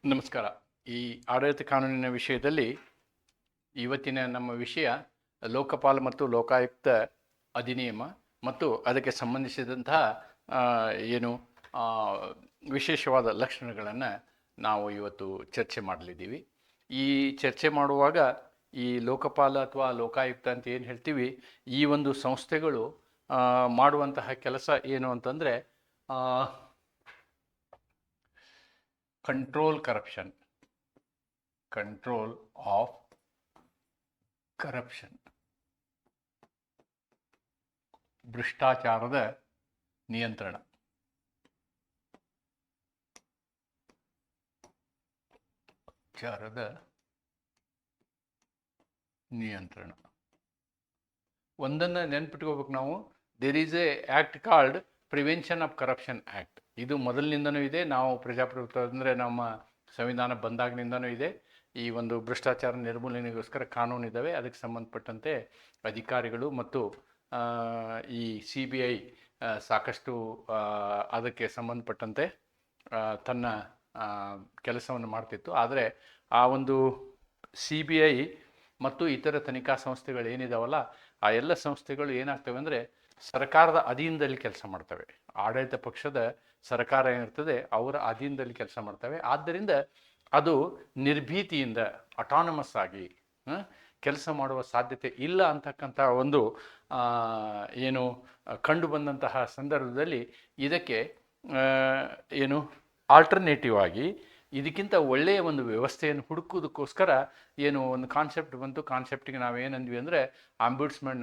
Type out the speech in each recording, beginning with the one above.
ನಮಸ್ಕಾರ. ಈ ಆಡಳಿತ ಕಾನೂನಿನ ವಿಷಯದಲ್ಲಿ ಇವತ್ತಿನ ನಮ್ಮ ವಿಷಯ ಲೋಕಪಾಲ ಮತ್ತು ಲೋಕಾಯುಕ್ತ ಅಧಿನಿಯಮ ಮತ್ತು ಅದಕ್ಕೆ ಸಂಬಂಧಿಸಿದಂತಹ ಆ, ಏನು ಆ, ವಿಶೇಷವಾದ ಲಕ್ಷಣಗಳನ್ನು ನಾವು ಇವತ್ತು ಚರ್ಚೆ ಮಾಡಲಿದ್ದೀವಿ. ಈ ಚರ್ಚೆ ಮಾಡುವಾಗ ಈ ಲೋಕಪಾಲ ಅಥವಾ ಲೋಕಾಯುಕ್ತ ಅಂತ ಏನು ಹೇಳ್ತೀವಿ, ಈ ಒಂದು ಸಂಸ್ಥೆಗಳು ಮಾಡುವಂತಹ ಕೆಲಸ ಏನು ಅಂತಂದರೆ control of corruption, ಭ್ರಷ್ಟಾಚಾರದ ನಿಯಂತ್ರಣ. ಒಂದನ್ನು ನೆನ್ಪಿಟ್ಕೋಬೇಕು ನಾವು. There is a act called prevention of corruption act. ಇದು ಮೊದಲಿನಿಂದನೂ ಇದೆ. ನಾವು ಪ್ರಜಾಪ್ರಭುತ್ವ ಅಂದರೆ ನಮ್ಮ ಸಂವಿಧಾನ ಬಂದಾಗಿನಿಂದನೂ ಇದೆ. ಈ ಒಂದು ಭ್ರಷ್ಟಾಚಾರ ನಿರ್ಮೂಲನೆಗೋಸ್ಕರ ಕಾನೂನು ಇದ್ದಾವೆ. ಅದಕ್ಕೆ ಸಂಬಂಧಪಟ್ಟಂತೆ ಅಧಿಕಾರಿಗಳು ಮತ್ತು ಈ CBI ಸಾಕಷ್ಟು ಅದಕ್ಕೆ ಸಂಬಂಧಪಟ್ಟಂತೆ ತನ್ನ ಕೆಲಸವನ್ನು ಮಾಡ್ತಿತ್ತು. ಆದರೆ ಆ ಒಂದು CBI ಮತ್ತು ಇತರ ತನಿಖಾ ಸಂಸ್ಥೆಗಳು ಏನಿದಾವಲ್ಲ, ಆ ಎಲ್ಲ ಸಂಸ್ಥೆಗಳು ಏನಾಗ್ತವೆ ಅಂದರೆ ಸರ್ಕಾರದ ಅಧೀನದಲ್ಲಿ ಕೆಲಸ ಮಾಡ್ತವೆ. ಆಡಳಿತ ಪಕ್ಷದ ಸರ್ಕಾರ ಏನಿರ್ತದೆ ಅವರ ಅಧೀನದಲ್ಲಿ ಕೆಲಸ ಮಾಡ್ತವೆ. ಆದ್ದರಿಂದ ಅದು ನಿರ್ಭೀತಿಯಿಂದ ಅಟಾನಮಸ್ ಆಗಿ ಕೆಲಸ ಮಾಡುವ ಸಾಧ್ಯತೆ ಇಲ್ಲ ಅಂತಕ್ಕಂಥ ಒಂದು ಏನು ಕಂಡು ಬಂದಂತಹ ಸಂದರ್ಭದಲ್ಲಿ ಇದಕ್ಕೆ ಏನು ಆಲ್ಟರ್ನೇಟಿವ್ ಆಗಿ ಇದಕ್ಕಿಂತ ಒಳ್ಳೆಯ ಒಂದು ವ್ಯವಸ್ಥೆಯನ್ನು ಹುಡುಕೋದಕ್ಕೋಸ್ಕರ ಏನು ಒಂದು ಕಾನ್ಸೆಪ್ಟ್ ಬಂತು. ಕಾನ್ಸೆಪ್ಟಿಗೆ ನಾವೇನಂದ್ವಿ ಅಂದರೆ ಆಂಬ್ಯುಡ್ಸ್ಮನ್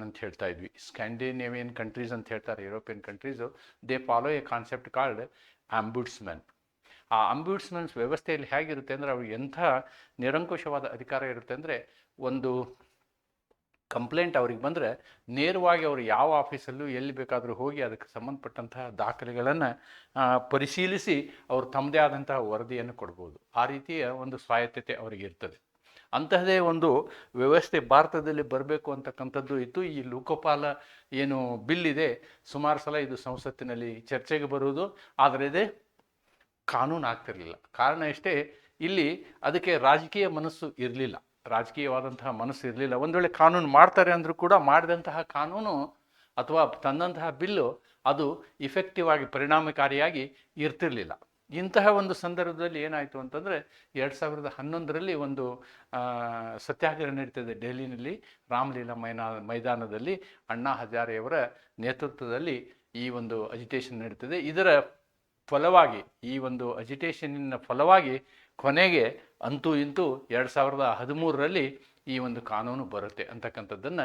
ಅಂತ ಹೇಳ್ತಾ ಇದ್ವಿ. ಸ್ಕ್ಯಾಂಡಿನೇವಿಯನ್ ಕಂಟ್ರೀಸ್ ಅಂತ ಹೇಳ್ತಾರೆ, European countries. They follow a concept called ombudsman. ಆ ಆಂಬ್ಯುಡ್ಸ್ಮನ್ಸ್ ವ್ಯವಸ್ಥೆಯಲ್ಲಿ ಹೇಗಿರುತ್ತೆ ಅಂದರೆ ಅವ್ರಿಗೆ ಎಂಥ ನಿರಂಕುಶವಾದ ಅಧಿಕಾರ ಇರುತ್ತೆ ಅಂದರೆ, ಒಂದು ಕಂಪ್ಲೇಂಟ್ ಅವ್ರಿಗೆ ಬಂದರೆ ನೇರವಾಗಿ ಅವರು ಯಾವ ಆಫೀಸಲ್ಲೂ ಎಲ್ಲಿ ಬೇಕಾದರೂ ಹೋಗಿ ಅದಕ್ಕೆ ಸಂಬಂಧಪಟ್ಟಂತಹ ದಾಖಲೆಗಳನ್ನು ಪರಿಶೀಲಿಸಿ ಅವರು ತಮ್ಮದೇ ಆದಂತಹ ವರದಿಯನ್ನು ಕೊಡ್ಬೋದು. ಆ ರೀತಿಯ ಒಂದು ಸ್ವಾಯತ್ತತೆ ಅವರಿಗೆ ಇರ್ತದೆ. ಅಂತಹದೇ ಒಂದು ವ್ಯವಸ್ಥೆ ಭಾರತದಲ್ಲಿ ಬರಬೇಕು ಅಂತಕ್ಕಂಥದ್ದು ಇತ್ತು. ಈ ಲೋಕಪಾಲ ಏನು ಬಿಲ್ ಇದೆ, ಸುಮಾರು ಸಲ ಇದು ಸಂಸತ್ತಿನಲ್ಲಿ ಚರ್ಚೆಗೆ ಬರುವುದು, ಆದರೆ ಇದೇ ಕಾನೂನು ಆಗ್ತಿರಲಿಲ್ಲ. ಕಾರಣ ಎಷ್ಟೇ, ಇಲ್ಲಿ ಅದಕ್ಕೆ ರಾಜಕೀಯ ಮನಸ್ಸು ಇರಲಿಲ್ಲ, ರಾಜಕೀಯವಾದಂತಹ ಮನಸ್ಸು ಇರಲಿಲ್ಲ. ಒಂದು ವೇಳೆ ಕಾನೂನು ಮಾಡ್ತಾರೆ ಅಂದರೂ ಕೂಡ ಮಾಡಿದಂತಹ ಕಾನೂನು ಅಥವಾ ತಂದಂತಹ ಬಿಲ್ಲು ಅದು ಇಫೆಕ್ಟಿವ್ ಆಗಿ ಪರಿಣಾಮಕಾರಿಯಾಗಿ ಇರ್ತಿರಲಿಲ್ಲ. ಇಂತಹ ಒಂದು ಸಂದರ್ಭದಲ್ಲಿ ಏನಾಯಿತು ಅಂತಂದರೆ 2011ರಲ್ಲಿ ಒಂದು ಸತ್ಯಾಗ್ರಹ ನಡೀತದೆ ಡೆಲ್ಲಿನಲ್ಲಿ, ರಾಮಲೀಲಾ ಮೈದಾನದಲ್ಲಿ. ಅಣ್ಣಾ ಹಜಾರೆಯವರ ನೇತೃತ್ವದಲ್ಲಿ ಈ ಒಂದು ಅಜಿಟೇಷನ್ ನಡೀತದೆ. ಇದರ ಫಲವಾಗಿ, ಈ ಒಂದು ಅಜಿಟೇಷನ್ನಿನ ಫಲವಾಗಿ ಕೊನೆಗೆ ಅಂತೂ ಇಂತೂ 2013ರಲ್ಲಿ ಈ ಒಂದು ಕಾನೂನು ಬರುತ್ತೆ ಅಂತಕ್ಕಂಥದ್ದನ್ನು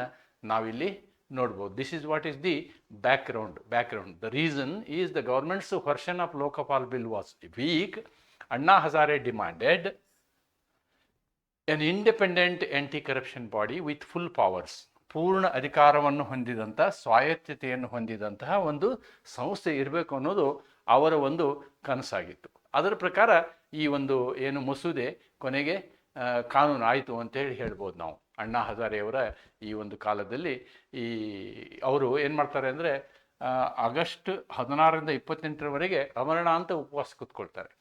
ನಾವಿಲ್ಲಿ ನೋಡ್ಬೋದು. This is what is the background. The reason is the government's version of Lokpal bill was weak. Anna Hazare demanded an independent anti corruption body with full powers. ಪೂರ್ಣ ಅಧಿಕಾರವನ್ನು ಹೊಂದಿದಂಥ, ಸ್ವಾಯತ್ತತೆಯನ್ನು ಹೊಂದಿದಂತಹ ಒಂದು ಸಂಸ್ಥೆ ಇರಬೇಕು ಅನ್ನೋದು ಅವರ ಒಂದು ಕನಸಾಗಿತ್ತು. ಅದರ ಪ್ರಕಾರ ಈ ಒಂದು ಏನು ಮಸೂದೆ ಕೊನೆಗೆ ಕಾನೂನು ಆಯಿತು ಅಂತೇಳಿ ಹೇಳ್ಬೋದು ನಾವು. ಅಣ್ಣಾ ಹಜಾರೆಯವರ ಈ ಒಂದು ಕಾಲದಲ್ಲಿ ಅವರು ಏನು ಮಾಡ್ತಾರೆ ಅಂದರೆ ಆಗಸ್ಟ್ 16ರಿಂದ 28ರವರೆಗೆ ಅಮರಣಾಂತ ಉಪವಾಸ ಕೂತ್ಕೊಳ್ತಾರೆ.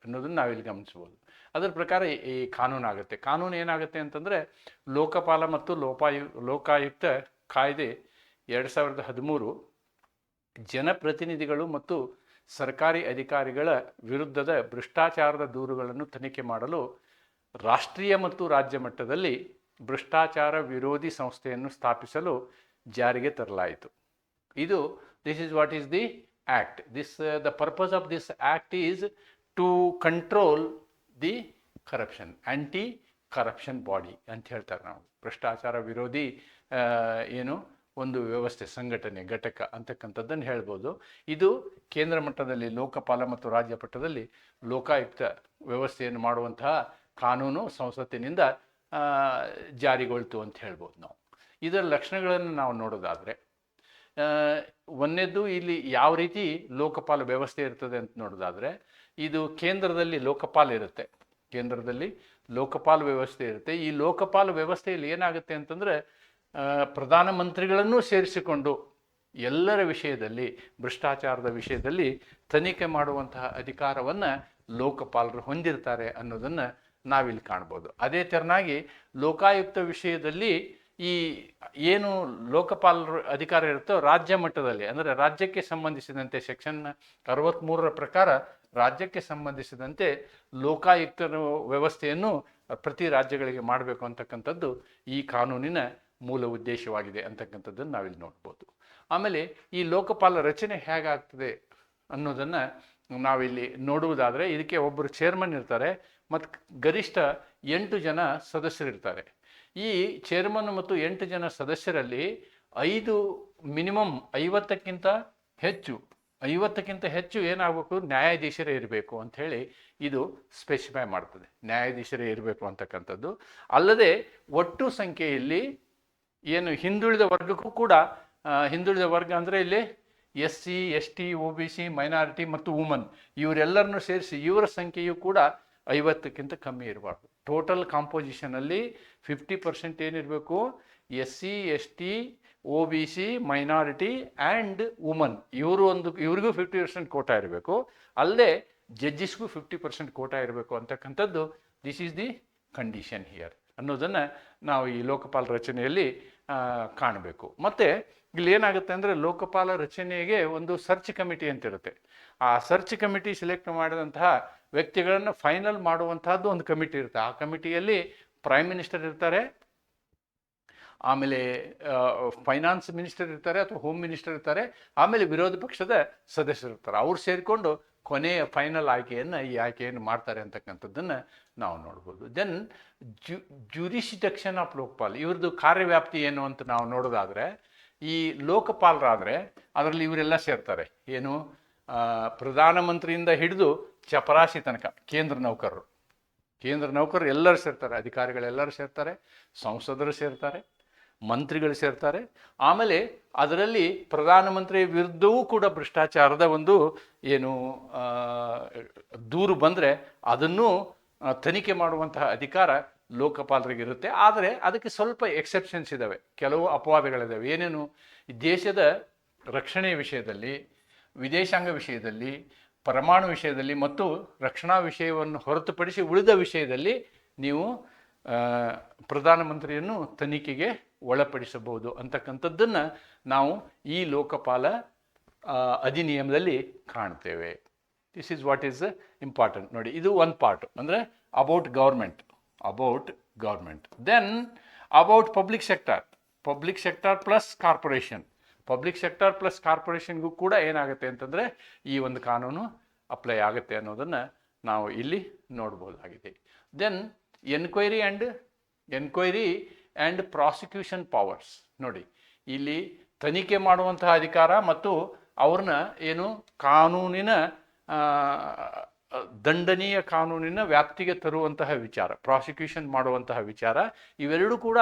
ಅನ್ನೋದನ್ನು ನಾವಿಲ್ಲಿ ಗಮನಿಸ್ಬೋದು. ಅದರ ಪ್ರಕಾರ ಈ ಕಾನೂನು ಆಗುತ್ತೆ. ಕಾನೂನು ಏನಾಗುತ್ತೆ ಅಂತಂದರೆ, ಲೋಕಪಾಲ ಮತ್ತು ಲೋಕಾಯುಕ್ತ ಕಾಯ್ದೆ 2013 ಜನಪ್ರತಿನಿಧಿಗಳು ಮತ್ತು ಸರ್ಕಾರಿ ಅಧಿಕಾರಿಗಳ ವಿರುದ್ಧದ ಭ್ರಷ್ಟಾಚಾರದ ದೂರುಗಳನ್ನು ತನಿಖೆ ಮಾಡಲು ರಾಷ್ಟ್ರೀಯ ಮತ್ತು ರಾಜ್ಯ ಮಟ್ಟದಲ್ಲಿ ಭ್ರಷ್ಟಾಚಾರ ವಿರೋಧಿ ಸಂಸ್ಥೆಯನ್ನು ಸ್ಥಾಪಿಸಲು ಜಾರಿಗೆ ತರಲಾಯಿತು. This is what is the act. The purpose of this act is to control the corruption, anti corruption body ಅಂತ ಹೇಳ್ತಾರೆ ನಾವು. ಭ್ರಷ್ಟಾಚಾರ ವಿರೋಧಿ ಏನು ಒಂದು ವ್ಯವಸ್ಥೆ, ಸಂಘಟನೆ, ಘಟಕ ಅಂತಕ್ಕಂಥದ್ದನ್ನು ಹೇಳ್ಬೋದು. ಇದು ಕೇಂದ್ರ ಮಟ್ಟದಲ್ಲಿ ಲೋಕಪಾಲ ಮತ್ತು ರಾಜ್ಯ ಮಟ್ಟದಲ್ಲಿ ಲೋಕಾಯುಕ್ತ ವ್ಯವಸ್ಥೆಯನ್ನು ಮಾಡುವಂತಹ ಕಾನೂನು ಸಂಸತ್ತಿನಿಂದ ಜಾರಿಗೊಳ್ತು ಅಂತ ಹೇಳ್ಬೋದು ನಾವು. ಇದರ ಲಕ್ಷಣಗಳನ್ನು ನಾವು ನೋಡೋದಾದರೆ, ಒಂದನೇದ್ದು ಇಲ್ಲಿ ಯಾವ ರೀತಿ ಲೋಕಪಾಲ ವ್ಯವಸ್ಥೆ ಇರ್ತದೆ ಅಂತ ನೋಡೋದಾದರೆ, ಇದು ಕೇಂದ್ರದಲ್ಲಿ ಲೋಕಪಾಲ ಇರುತ್ತೆ, ಲೋಕಪಾಲ ವ್ಯವಸ್ಥೆ ಇರುತ್ತೆ. ಈ ಲೋಕಪಾಲ ವ್ಯವಸ್ಥೆಯಲ್ಲಿ ಏನಾಗುತ್ತೆ ಅಂತಂದರೆ, ಪ್ರಧಾನಮಂತ್ರಿಗಳನ್ನು ಸೇರಿಸಿಕೊಂಡು ಎಲ್ಲರ ವಿಷಯದಲ್ಲಿ ಭ್ರಷ್ಟಾಚಾರದ ವಿಷಯದಲ್ಲಿ ತನಿಖೆ ಮಾಡುವಂತಹ ಅಧಿಕಾರವನ್ನು ಲೋಕಪಾಲರು ಹೊಂದಿರ್ತಾರೆ ಅನ್ನೋದನ್ನು ನಾವಿಲ್ಲಿ ಕಾಣ್ಬೋದು. ಅದೇ ತೆರನಾಗಿ ಲೋಕಾಯುಕ್ತ ವಿಷಯದಲ್ಲಿ ಈ ಏನು ಲೋಕಪಾಲರ ಅಧಿಕಾರ ಇರುತ್ತೋ ರಾಜ್ಯ ಮಟ್ಟದಲ್ಲಿ, ಅಂದರೆ ರಾಜ್ಯಕ್ಕೆ ಸಂಬಂಧಿಸಿದಂತೆ ಸೆಕ್ಷನ್ 63ರ ಪ್ರಕಾರ ರಾಜ್ಯಕ್ಕೆ ಸಂಬಂಧಿಸಿದಂತೆ ಲೋಕಾಯುಕ್ತರ ವ್ಯವಸ್ಥೆಯನ್ನು ಪ್ರತಿ ರಾಜ್ಯಗಳಿಗೆ ಮಾಡಬೇಕು ಅಂತಕ್ಕಂಥದ್ದು ಈ ಕಾನೂನಿನ ಮೂಲ ಉದ್ದೇಶವಾಗಿದೆ ಅಂತಕ್ಕಂಥದ್ದನ್ನು ನಾವಿಲ್ಲಿ ನೋಡ್ಬೋದು. ಆಮೇಲೆ ಈ ಲೋಕಪಾಲ ರಚನೆ ಹೇಗಾಗ್ತದೆ ಅನ್ನೋದನ್ನು ನಾವಿಲ್ಲಿ ನೋಡುವುದಾದರೆ ಇದಕ್ಕೆ ಒಬ್ಬರು ಚೇರ್ಮನ್ ಇರ್ತಾರೆ ಮತ್ತು ಗರಿಷ್ಠ 8 ಜನ ಸದಸ್ಯರಿರ್ತಾರೆ. ಈ ಚೇರ್ಮನ್ ಮತ್ತು 8 ಜನ ಸದಸ್ಯರಲ್ಲಿ 5 ಮಿನಿಮಮ್ 50ಕ್ಕಿಂತ ಹೆಚ್ಚು ಏನಾಗಬೇಕು, ನ್ಯಾಯಾಧೀಶರೇ ಇರಬೇಕು ಅಂಥೇಳಿ ಇದು ಸ್ಪೆಸಿಫೈ ಮಾಡ್ತದೆ. ನ್ಯಾಯಾಧೀಶರೇ ಇರಬೇಕು ಅಂತಕ್ಕಂಥದ್ದು ಅಲ್ಲದೆ ಒಟ್ಟು ಸಂಖ್ಯೆಯಲ್ಲಿ ಏನು ಹಿಂದುಳಿದ ವರ್ಗಕ್ಕೂ ಕೂಡ, ಹಿಂದುಳಿದ ವರ್ಗ ಅಂದರೆ ಇಲ್ಲಿ SC ST OBC ಮೈನಾರಿಟಿ ಮತ್ತು ವುಮನ್ ಇವರೆಲ್ಲರನ್ನು ಸೇರಿಸಿ ಇವರ ಸಂಖ್ಯೆಯು ಕೂಡ 50ಕ್ಕಿಂತ ಕಮ್ಮಿ ಇರಬಾರ್ದು. ಟೋಟಲ್ ಕಾಂಪೋಸಿಷನಲ್ಲಿ 50% ಏನಿರಬೇಕು, SC ST OBC minority and woman ಇವ್ರಿಗೂ 50% ಕೋಟಾ ಇರಬೇಕು. ಅಲ್ಲದೆ ಜಡ್ಜಿಸ್ಗೂ 50% ಕೋಟಾ ಇರಬೇಕು ಅಂತಕ್ಕಂಥದ್ದು this is the condition here ಅನ್ನೋದನ್ನು ನಾವು ಈ ಲೋಕಪಾಲ ರಚನೆಯಲ್ಲಿ ಕಾಣಬೇಕು. ಮತ್ತು ಇಲ್ಲಿ ಏನಾಗುತ್ತೆ ಅಂದರೆ ಲೋಕಪಾಲ ರಚನೆಗೆ ಒಂದು ಸರ್ಚ್ ಕಮಿಟಿ ಅಂತ ಇರುತ್ತೆ. ಆ ಸರ್ಚ್ ಕಮಿಟಿ ಸೆಲೆಕ್ಟ್ ಮಾಡಿದಂತಹ ವ್ಯಕ್ತಿಗಳನ್ನು ಫೈನಲ್ ಮಾಡುವಂತಹದ್ದು ಒಂದು ಕಮಿಟಿ ಇರುತ್ತೆ. ಆ ಕಮಿಟಿಯಲ್ಲಿ ಪ್ರೈಮ್ ಮಿನಿಸ್ಟರ್ ಇರ್ತಾರೆ, ಆಮೇಲೆ ಫೈನಾನ್ಸ್ ಮಿನಿಸ್ಟರ್ ಇರ್ತಾರೆ ಅಥವಾ ಹೋಮ್ ಮಿನಿಸ್ಟರ್ ಇರ್ತಾರೆ, ಆಮೇಲೆ ವಿರೋಧ ಪಕ್ಷದ ಸದಸ್ಯರು ಇರ್ತಾರೆ. ಅವ್ರು ಸೇರಿಕೊಂಡು ಕೊನೆಯ ಫೈನಲ್ ಆಯ್ಕೆಯನ್ನು ಮಾಡ್ತಾರೆ ಅಂತಕ್ಕಂಥದ್ದನ್ನು ನಾವು ನೋಡ್ಬೋದು. ದೆನ್ ಜ್ಯೂರಿಸ್ಡಿಕ್ಷನ್ ಆಫ್ ಲೋಕಪಾಲ್, ಇವ್ರದ್ದು ಕಾರ್ಯವ್ಯಾಪ್ತಿ ಏನು ಅಂತ ನಾವು ನೋಡೋದಾದರೆ, ಈ ಲೋಕಪಾಲರಾದರೆ ಅದರಲ್ಲಿ ಇವರೆಲ್ಲ ಸೇರ್ತಾರೆ. ಏನು, ಪ್ರಧಾನಮಂತ್ರಿಯಿಂದ ಹಿಡಿದು ಚಪರಾಸಿ ತನಕ ಕೇಂದ್ರ ನೌಕರರು ಎಲ್ಲರೂ ಸೇರ್ತಾರೆ, ಅಧಿಕಾರಿಗಳೆಲ್ಲರೂ ಸೇರ್ತಾರೆ, ಸಂಸದರು ಸೇರ್ತಾರೆ, ಮಂತ್ರಿಗಳು ಸೇರ್ತಾರೆ. ಆಮೇಲೆ ಅದರಲ್ಲಿ ಪ್ರಧಾನಮಂತ್ರಿ ವಿರುದ್ಧವೂ ಕೂಡ ಭ್ರಷ್ಟಾಚಾರದ ಒಂದು ಏನು ದೂರು ಬಂದರೆ ಅದನ್ನು ತನಿಖೆ ಮಾಡುವಂತಹ ಅಧಿಕಾರ ಲೋಕಪಾಲರಿಗಿರುತ್ತೆ. ಆದರೆ ಅದಕ್ಕೆ ಸ್ವಲ್ಪ ಎಕ್ಸೆಪ್ಷನ್ಸ್ ಇದ್ದಾವೆ, ಕೆಲವು ಅಪವಾದಗಳಿದ್ದಾವೆ. ಏನೇನು, ದೇಶದ ರಕ್ಷಣೆ ವಿಷಯದಲ್ಲಿ, ವಿದೇಶಾಂಗ ವಿಷಯದಲ್ಲಿ, ಪರಮಾಣು ವಿಷಯದಲ್ಲಿ ಮತ್ತು ರಕ್ಷಣಾ ವಿಷಯವನ್ನು ಹೊರತುಪಡಿಸಿ ಉಳಿದ ವಿಷಯದಲ್ಲಿ ನೀವು ಪ್ರಧಾನಮಂತ್ರಿಯನ್ನು ತನಿಖೆಗೆ ಒಳಪಡಿಸಬಹುದು ಅಂತಕ್ಕಂಥದ್ದನ್ನು ನಾವು ಈ ಲೋಕಪಾಲ ಅಧಿನಿಯಮದಲ್ಲಿ ಕಾಣ್ತೇವೆ. This is what is important. ನೋಡಿ, ಇದು ಒಂದು ಪಾರ್ಟ್, ಅಂದರೆ about government. Then about public sector plus ಕಾರ್ಪೊರೇಷನ್ಗೂ ಕೂಡ ಏನಾಗುತ್ತೆ ಅಂತಂದರೆ ಈ ಒಂದು ಕಾನೂನು ಅಪ್ಲೈ ಆಗುತ್ತೆ ಅನ್ನೋದನ್ನು ನಾವು ಇಲ್ಲಿ ನೋಡ್ಬೋದಾಗಿದೆ. Then enquiry and prosecution powers. ನೋಡಿ, ಇಲ್ಲಿ ತನಿಖೆ ಮಾಡುವಂತಹ ಅಧಿಕಾರ ಮತ್ತು ಅವ್ರನ್ನ ಏನು ಕಾನೂನಿನ ದಂಡನೀಯ ಕಾನೂನಿನ ವ್ಯಾಪ್ತಿಗೆ ತರುವಂತಹ ವಿಚಾರ, ಪ್ರಾಸಿಕ್ಯೂಷನ್ ಮಾಡುವಂತಹ ವಿಚಾರ, ಇವೆರಡೂ ಕೂಡ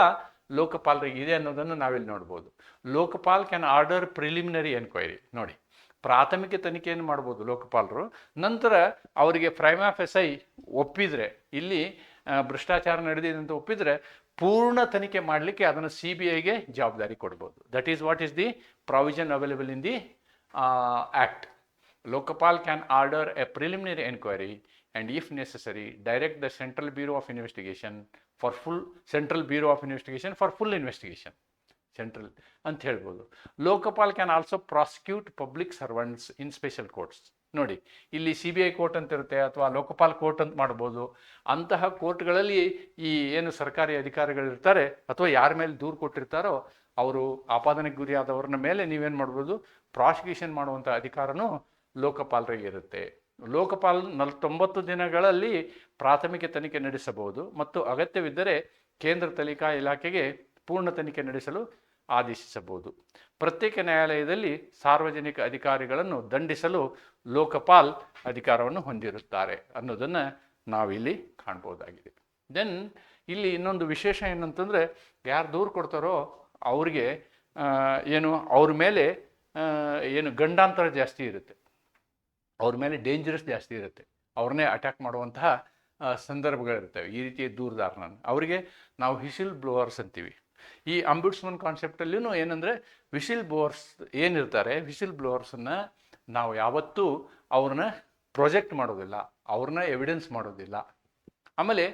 ಲೋಕಪಾಲರಿಗೆ ಇದೆ ಅನ್ನೋದನ್ನು ನಾವಿಲ್ಲಿ ನೋಡ್ಬೋದು. Lokpal can order preliminary enquiry. ನೋಡಿ, ಪ್ರಾಥಮಿಕ ತನಿಖೆಯನ್ನು ಮಾಡ್ಬೋದು ಲೋಕಪಾಲರು. ನಂತರ ಅವರಿಗೆ ಪ್ರೈಮಾ ಫೆಸೈ ಒಪ್ಪಿದರೆ, ಇಲ್ಲಿ ಭ್ರಷ್ಟಾಚಾರ ನಡೆದಿದೆ ಅಂತ ಒಪ್ಪಿದರೆ ಪೂರ್ಣ ತನಿಖೆ ಮಾಡಲಿಕ್ಕೆ ಅದನ್ನು CBIಗೆ ಜವಾಬ್ದಾರಿ ಕೊಡ್ಬೋದು. That is what is the provision available in the act. Lokapal can order a preliminary inquiry and if necessary direct the Central Bureau of Investigation for full investigation. Central ಅಂತ ಹೇಳ್ಬೋದು. Lokpal can also prosecute public servants in special courts. ನೋಡಿ, ಇಲ್ಲಿ CBI court ಅಂತ ಇರುತ್ತೆ ಅಥವಾ Lokpal court ಅಂತ ಮಾಡ್ಬೋದು. ಅಂತಹ ಕೋರ್ಟ್ಗಳಲ್ಲಿ ಈ ಏನು ಸರ್ಕಾರಿ ಅಧಿಕಾರಿಗಳಿರ್ತಾರೆ ಅಥವಾ ಯಾರ ಮೇಲೆ ದೂರು ಕೊಟ್ಟಿರ್ತಾರೋ ಅವರು ಆಪಾದನೆಗೆ ಗುರಿಯಾದವ್ರನ್ನ ಮೇಲೆ ನೀವೇನು ಮಾಡ್ಬೋದು, ಪ್ರಾಸಿಕ್ಯೂಷನ್ ಮಾಡುವಂಥ ಅಧಿಕಾರನೂ ಲೋಕಪಾಲರಿಗೆ ಇರುತ್ತೆ. ಲೋಕಪಾಲ್ 90 ದಿನಗಳಲ್ಲಿ ಪ್ರಾಥಮಿಕ ತನಿಖೆ ನಡೆಸಬಹುದು ಮತ್ತು ಅಗತ್ಯವಿದ್ದರೆ ಕೇಂದ್ರ ತನಿಖಾ ಇಲಾಖೆಗೆ ಪೂರ್ಣ ತನಿಖೆ ನಡೆಸಲು ಆದೇಶಿಸಬಹುದು. ಪ್ರತ್ಯೇಕ ನ್ಯಾಯಾಲಯದಲ್ಲಿ ಸಾರ್ವಜನಿಕ ಅಧಿಕಾರಿಗಳನ್ನು ದಂಡಿಸಲು ಲೋಕಪಾಲ್ ಅಧಿಕಾರವನ್ನು ಹೊಂದಿರುತ್ತಾರೆ ಅನ್ನೋದನ್ನು ನಾವಿಲ್ಲಿ ಕಾಣ್ಬೋದಾಗಿದೆ. ದೆನ್ ಇಲ್ಲಿ ಇನ್ನೊಂದು ವಿಶೇಷ ಏನಂತಂದರೆ, ಯಾರು ದೂರು ಕೊಡ್ತಾರೋ ಅವ್ರಿಗೆ ಅವ್ರ ಮೇಲೆ ಗಂಡಾಂತರ ಜಾಸ್ತಿ ಇರುತ್ತೆ, ಅವ್ರ ಮೇಲೆ ಡೇಂಜರಸ್ ಜಾಸ್ತಿ ಇರುತ್ತೆ, ಅವ್ರನ್ನೇ ಅಟ್ಯಾಕ್ ಮಾಡುವಂತಹ ಸಂದರ್ಭಗಳಿರ್ತವೆ. ಈ ರೀತಿಯ ದೂರದಾರನನ್ನು ಅವರಿಗೆ ನಾವು ಹಿಸಿಲ್ ಬ್ಲೋವರ್ಸ್ ಅಂತೀವಿ. ಈ ಅಂಬುಡ್ಸ್ಮನ್ ಕಾನ್ಸೆಪ್ಟಲ್ಲಿಯೂ ಏನಂದರೆ ವಿಸಿಲ್ ಬ್ಲೋವರ್ಸ್ ಏನಿರ್ತಾರೆ, ವಿಸಿಲ್ ಬ್ಲೋವರ್ಸನ್ನು ನಾವು ಯಾವತ್ತೂ ಅವ್ರನ್ನ ಪ್ರೊಜೆಕ್ಟ್ ಮಾಡೋದಿಲ್ಲ, ಅವ್ರನ್ನ ಎವಿಡೆನ್ಸ್ ಮಾಡೋದಿಲ್ಲ. ಆಮೇಲೆ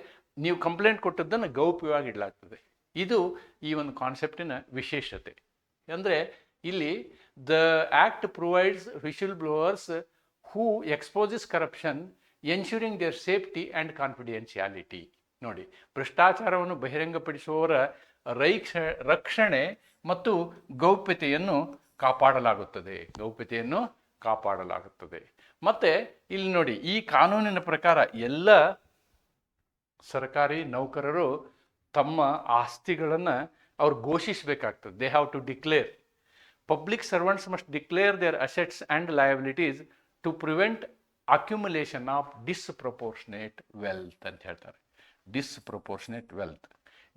ನೀವು ಕಂಪ್ಲೇಂಟ್ ಕೊಟ್ಟದ್ದನ್ನು ಗೌಪ್ಯವಾಗಿ ಇಡಲಾಗ್ತದೆ. ಇದು ಈ ಒಂದು ಕಾನ್ಸೆಪ್ಟಿನ ವಿಶೇಷತೆ. ಅಂದರೆ ಇಲ್ಲಿ the act provides whistle blowers who exposes corruption ensuring their safety and confidentiality. ನೋಡಿ, ಭ್ರಷ್ಟಾಚಾರವನ್ನು ಬಹಿರಂಗಪಡಿಸುವವರ ರಕ್ಷಣೆ ಮತ್ತು ಗೌಪ್ಯತೆಯನ್ನು ಕಾಪಾಡಲಾಗುತ್ತದೆ. ಮತ್ತು ಇಲ್ಲಿ ನೋಡಿ, ಈ ಕಾನೂನಿನ ಪ್ರಕಾರ ಎಲ್ಲ ಸರ್ಕಾರಿ ನೌಕರರು ತಮ್ಮ ಆಸ್ತಿಗಳನ್ನು ಅವ್ರು ಘೋಷಿಸಬೇಕಾಗ್ತದೆ. They have to declare. Public servants must declare their assets and liabilities to prevent accumulation of disproportionate wealth ಅಂತ ಹೇಳ್ತಾರೆ. ಡಿಸ್ಪ್ರಪೋರ್ಷನೇಟ್ ವೆಲ್ತ್,